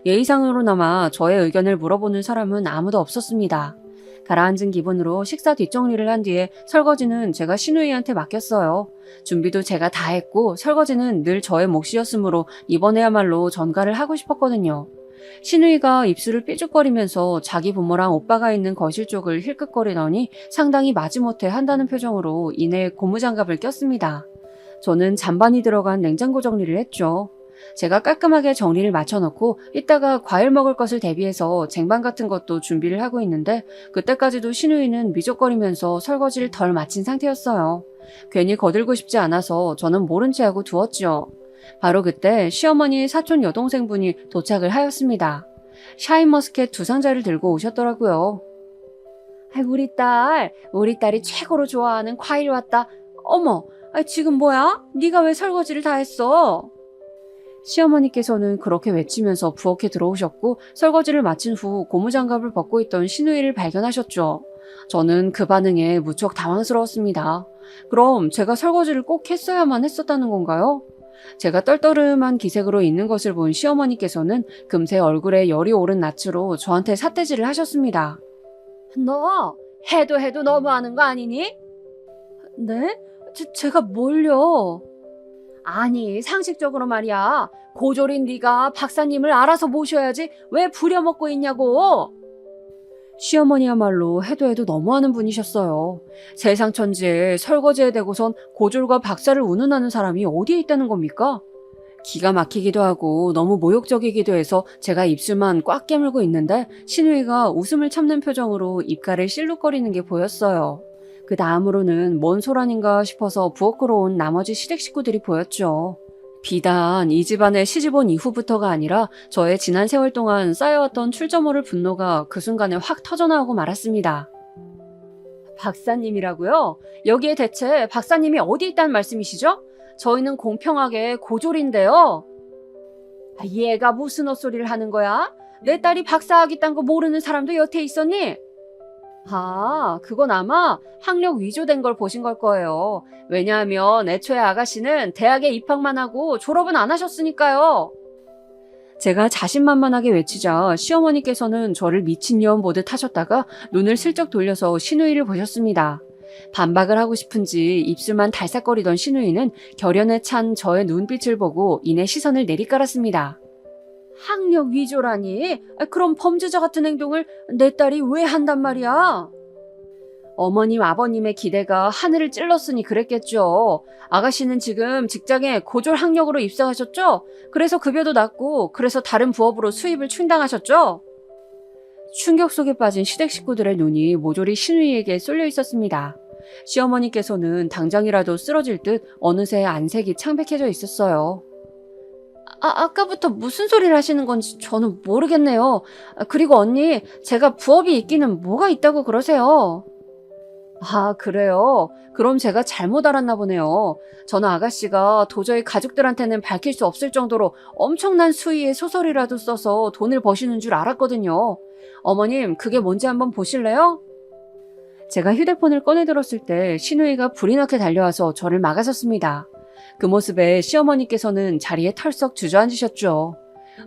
예의상으로나마 저의 의견을 물어보는 사람은 아무도 없었습니다. 가라앉은 기분으로 식사 뒷정리를 한 뒤에 설거지는 제가 시누이한테 맡겼어요. 준비도 제가 다 했고 설거지는 늘 저의 몫이었으므로 이번에야말로 전가를 하고 싶었거든요. 시누이가 입술을 삐죽거리면서 자기 부모랑 오빠가 있는 거실 쪽을 힐끗거리더니 상당히 마지못해 한다는 표정으로 이내 고무장갑을 꼈습니다. 저는 잔반이 들어간 냉장고 정리를 했죠. 제가 깔끔하게 정리를 마쳐놓고 이따가 과일 먹을 것을 대비해서 쟁반 같은 것도 준비를 하고 있는데 그때까지도 시누이는 미적거리면서 설거지를 덜 마친 상태였어요. 괜히 거들고 싶지 않아서 저는 모른 채 하고 두었죠. 바로 그때 시어머니의 사촌 여동생분이 도착을 하였습니다. 샤인머스켓 2상자를 들고 오셨더라고요. 우리 딸이 최고로 좋아하는 과일 왔다. 어머, 지금 뭐야? 네가 왜 설거지를 다 했어? 시어머니께서는 그렇게 외치면서 부엌에 들어오셨고 설거지를 마친 후 고무장갑을 벗고 있던 시누이를 발견하셨죠. 저는 그 반응에 무척 당황스러웠습니다. 그럼 제가 설거지를 꼭 했어야만 했었다는 건가요? 제가 떨떠름한 기색으로 있는 것을 본 시어머니께서는 금세 얼굴에 열이 오른 낯으로 저한테 삿대질을 하셨습니다. 너 해도 너무하는 거 아니니? 네? 제가 뭘요? 아니 상식적으로 말이야. 고졸인 네가 박사님을 알아서 모셔야지 왜 부려먹고 있냐고. 시어머니야말로 해도 해도 너무하는 분이셨어요. 세상 천지에 설거지에 대고선 고졸과 박사를 운운하는 사람이 어디에 있다는 겁니까? 기가 막히기도 하고 너무 모욕적이기도 해서 제가 입술만 꽉 깨물고 있는데 신우이가 웃음을 참는 표정으로 입가를 실룩거리는 게 보였어요. 그 다음으로는 뭔 소란인가 싶어서 부엌으로 온 나머지 시댁 식구들이 보였죠. 비단 이 집안에 시집 온 이후부터가 아니라 저의 지난 세월 동안 쌓여왔던 출처 모를 분노가 그 순간에 확 터져나오고 말았습니다. 박사님이라고요? 여기에 대체 박사님이 어디 있다는 말씀이시죠? 저희는 공평하게 고졸인데요. 얘가 무슨 헛소리를 하는 거야? 내 딸이 박사학위 딴 거 모르는 사람도 여태 있었니? 그건 아마 학력 위조된 걸 보신 걸 거예요. 왜냐하면 애초에 아가씨는 대학에 입학만 하고 졸업은 안 하셨으니까요. 제가 자신만만하게 외치자 시어머니께서는 저를 미친년 보듯 하셨다가 눈을 슬쩍 돌려서 신우이를 보셨습니다. 반박을 하고 싶은지 입술만 달싹거리던 신우이는 결연에 찬 저의 눈빛을 보고 이내 시선을 내리깔았습니다. 학력 위조라니? 그럼 범죄자 같은 행동을 내 딸이 왜 한단 말이야? 어머님, 아버님의 기대가 하늘을 찔렀으니 그랬겠죠. 아가씨는 지금 직장에 고졸 학력으로 입사하셨죠? 그래서 급여도 낮고 그래서 다른 부업으로 수입을 충당하셨죠? 충격 속에 빠진 시댁 식구들의 눈이 모조리 신우이에게 쏠려 있었습니다. 시어머니께서는 당장이라도 쓰러질 듯 어느새 안색이 창백해져 있었어요. 아까부터 무슨 소리를 하시는 건지 저는 모르겠네요. 그리고 언니, 제가 부업이 있기는 뭐가 있다고 그러세요? 그래요? 그럼 제가 잘못 알았나 보네요. 저는 아가씨가 도저히 가족들한테는 밝힐 수 없을 정도로 엄청난 수위의 소설이라도 써서 돈을 버시는 줄 알았거든요. 어머님, 그게 뭔지 한번 보실래요? 제가 휴대폰을 꺼내들었을 때 신우이가 불이 나게 달려와서 저를 막아섰습니다. 그 모습에 시어머니께서는 자리에 털썩 주저앉으셨죠.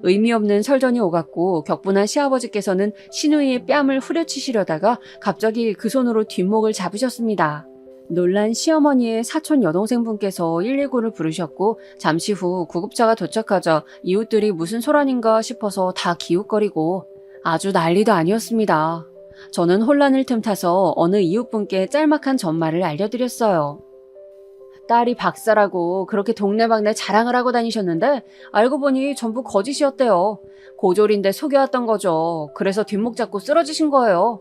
의미 없는 설전이 오갔고 격분한 시아버지께서는 신우이의 뺨을 후려치시려다가 갑자기 그 손으로 뒷목을 잡으셨습니다. 놀란 시어머니의 사촌 여동생분께서 119를 부르셨고 잠시 후 구급차가 도착하자 이웃들이 무슨 소란인가 싶어서 다 기웃거리고 아주 난리도 아니었습니다. 저는 혼란을 틈타서 어느 이웃분께 짤막한 전말을 알려드렸어요. 딸이 박사라고 그렇게 동네방네 자랑을 하고 다니셨는데 알고 보니 전부 거짓이었대요. 고졸인데 속여왔던 거죠. 그래서 뒷목 잡고 쓰러지신 거예요.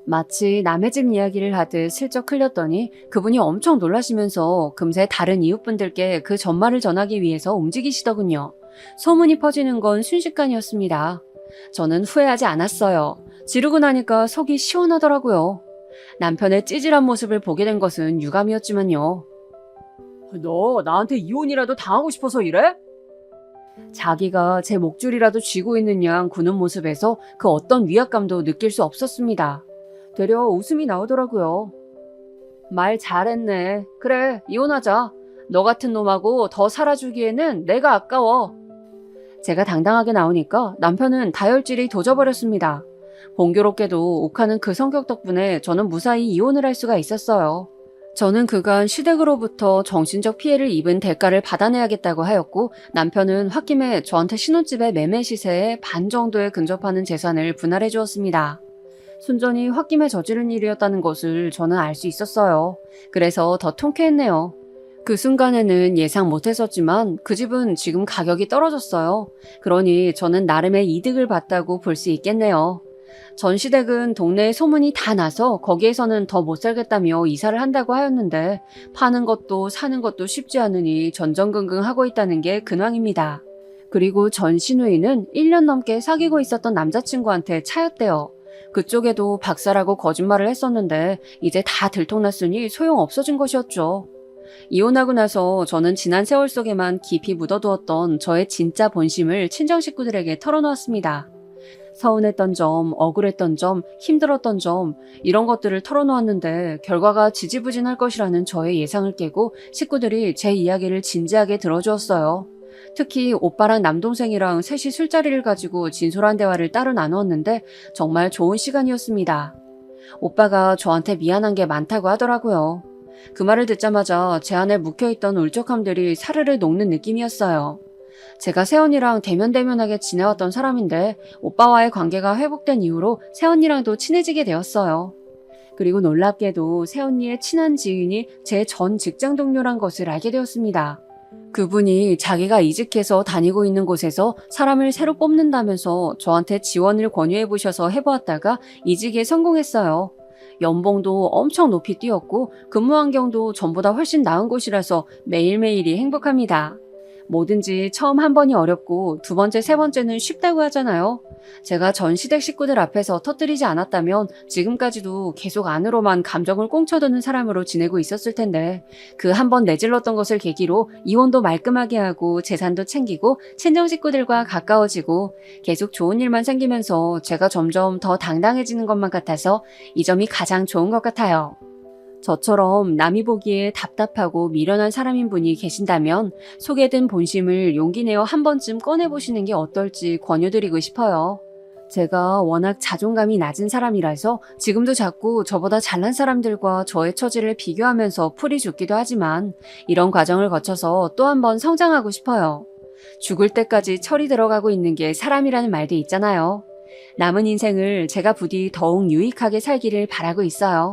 마치 남의 집 이야기를 하듯 슬쩍 흘렸더니 그분이 엄청 놀라시면서 금세 다른 이웃분들께 그 전말을 전하기 위해서 움직이시더군요. 소문이 퍼지는 건 순식간이었습니다. 저는 후회하지 않았어요. 지르고 나니까 속이 시원하더라고요. 남편의 찌질한 모습을 보게 된 것은 유감이었지만요. 너 나한테 이혼이라도 당하고 싶어서 이래? 자기가 제 목줄이라도 쥐고 있는 양 구는 모습에서 그 어떤 위압감도 느낄 수 없었습니다. 되려 웃음이 나오더라고요. 말 잘했네. 그래, 이혼하자. 너 같은 놈하고 더 살아주기에는 내가 아까워. 제가 당당하게 나오니까 남편은 다혈질이 도져버렸습니다. 공교롭게도 욱하는 그 성격 덕분에 저는 무사히 이혼을 할 수가 있었어요. 저는 그간 시댁으로부터 정신적 피해를 입은 대가를 받아내야겠다고 하였고 남편은 홧김에 저한테 신혼집의 매매 시세의 반 정도에 근접하는 재산을 분할해 주었습니다. 순전히 홧김에 저지른 일이었다는 것을 저는 알 수 있었어요. 그래서 더 통쾌했네요. 그 순간에는 예상 못했었지만 그 집은 지금 가격이 떨어졌어요. 그러니 저는 나름의 이득을 봤다고 볼 수 있겠네요. 전 시댁은 동네에 소문이 다 나서 거기에서는 더 못 살겠다며 이사를 한다고 하였는데 파는 것도 사는 것도 쉽지 않으니 전전긍긍하고 있다는 게 근황입니다. 그리고 전 시누이는 1년 넘게 사귀고 있었던 남자친구한테 차였대요. 그쪽에도 박사라고 거짓말을 했었는데 이제 다 들통났으니 소용없어진 것이었죠. 이혼하고 나서 저는 지난 세월 속에만 깊이 묻어두었던 저의 진짜 본심을 친정 식구들에게 털어놓았습니다. 서운했던 점, 억울했던 점, 힘들었던 점 이런 것들을 털어놓았는데 결과가 지지부진할 것이라는 저의 예상을 깨고 식구들이 제 이야기를 진지하게 들어주었어요. 특히 오빠랑 남동생이랑 셋이 술자리를 가지고 진솔한 대화를 따로 나누었는데 정말 좋은 시간이었습니다. 오빠가 저한테 미안한 게 많다고 하더라고요. 그 말을 듣자마자 제 안에 묵혀있던 울적함들이 사르르 녹는 느낌이었어요. 제가 세언니랑 대면대면하게 지내왔던 사람인데 오빠와의 관계가 회복된 이후로 세언니랑도 친해지게 되었어요. 그리고 놀랍게도 세언니의 친한 지인이 제 전 직장 동료란 것을 알게 되었습니다. 그분이 자기가 이직해서 다니고 있는 곳에서 사람을 새로 뽑는다면서 저한테 지원을 권유해보셔서 해보았다가 이직에 성공했어요. 연봉도 엄청 높이 뛰었고 근무 환경도 전보다 훨씬 나은 곳이라서 매일매일이 행복합니다. 뭐든지 처음 한 번이 어렵고 두 번째, 세 번째는 쉽다고 하잖아요. 제가 전 시댁 식구들 앞에서 터뜨리지 않았다면 지금까지도 계속 안으로만 감정을 꽁쳐두는 사람으로 지내고 있었을 텐데 그 한 번 내질렀던 것을 계기로 이혼도 말끔하게 하고 재산도 챙기고 친정 식구들과 가까워지고 계속 좋은 일만 생기면서 제가 점점 더 당당해지는 것만 같아서 이 점이 가장 좋은 것 같아요. 저처럼 남이 보기에 답답하고 미련한 사람인 분이 계신다면 속에 든 본심을 용기 내어 한 번쯤 꺼내보시는 게 어떨지 권유드리고 싶어요. 제가 워낙 자존감이 낮은 사람이라서 지금도 자꾸 저보다 잘난 사람들과 저의 처지를 비교하면서 풀이 죽기도 하지만 이런 과정을 거쳐서 또 한 번 성장하고 싶어요. 죽을 때까지 철이 들어가고 있는 게 사람이라는 말도 있잖아요. 남은 인생을 제가 부디 더욱 유익하게 살기를 바라고 있어요.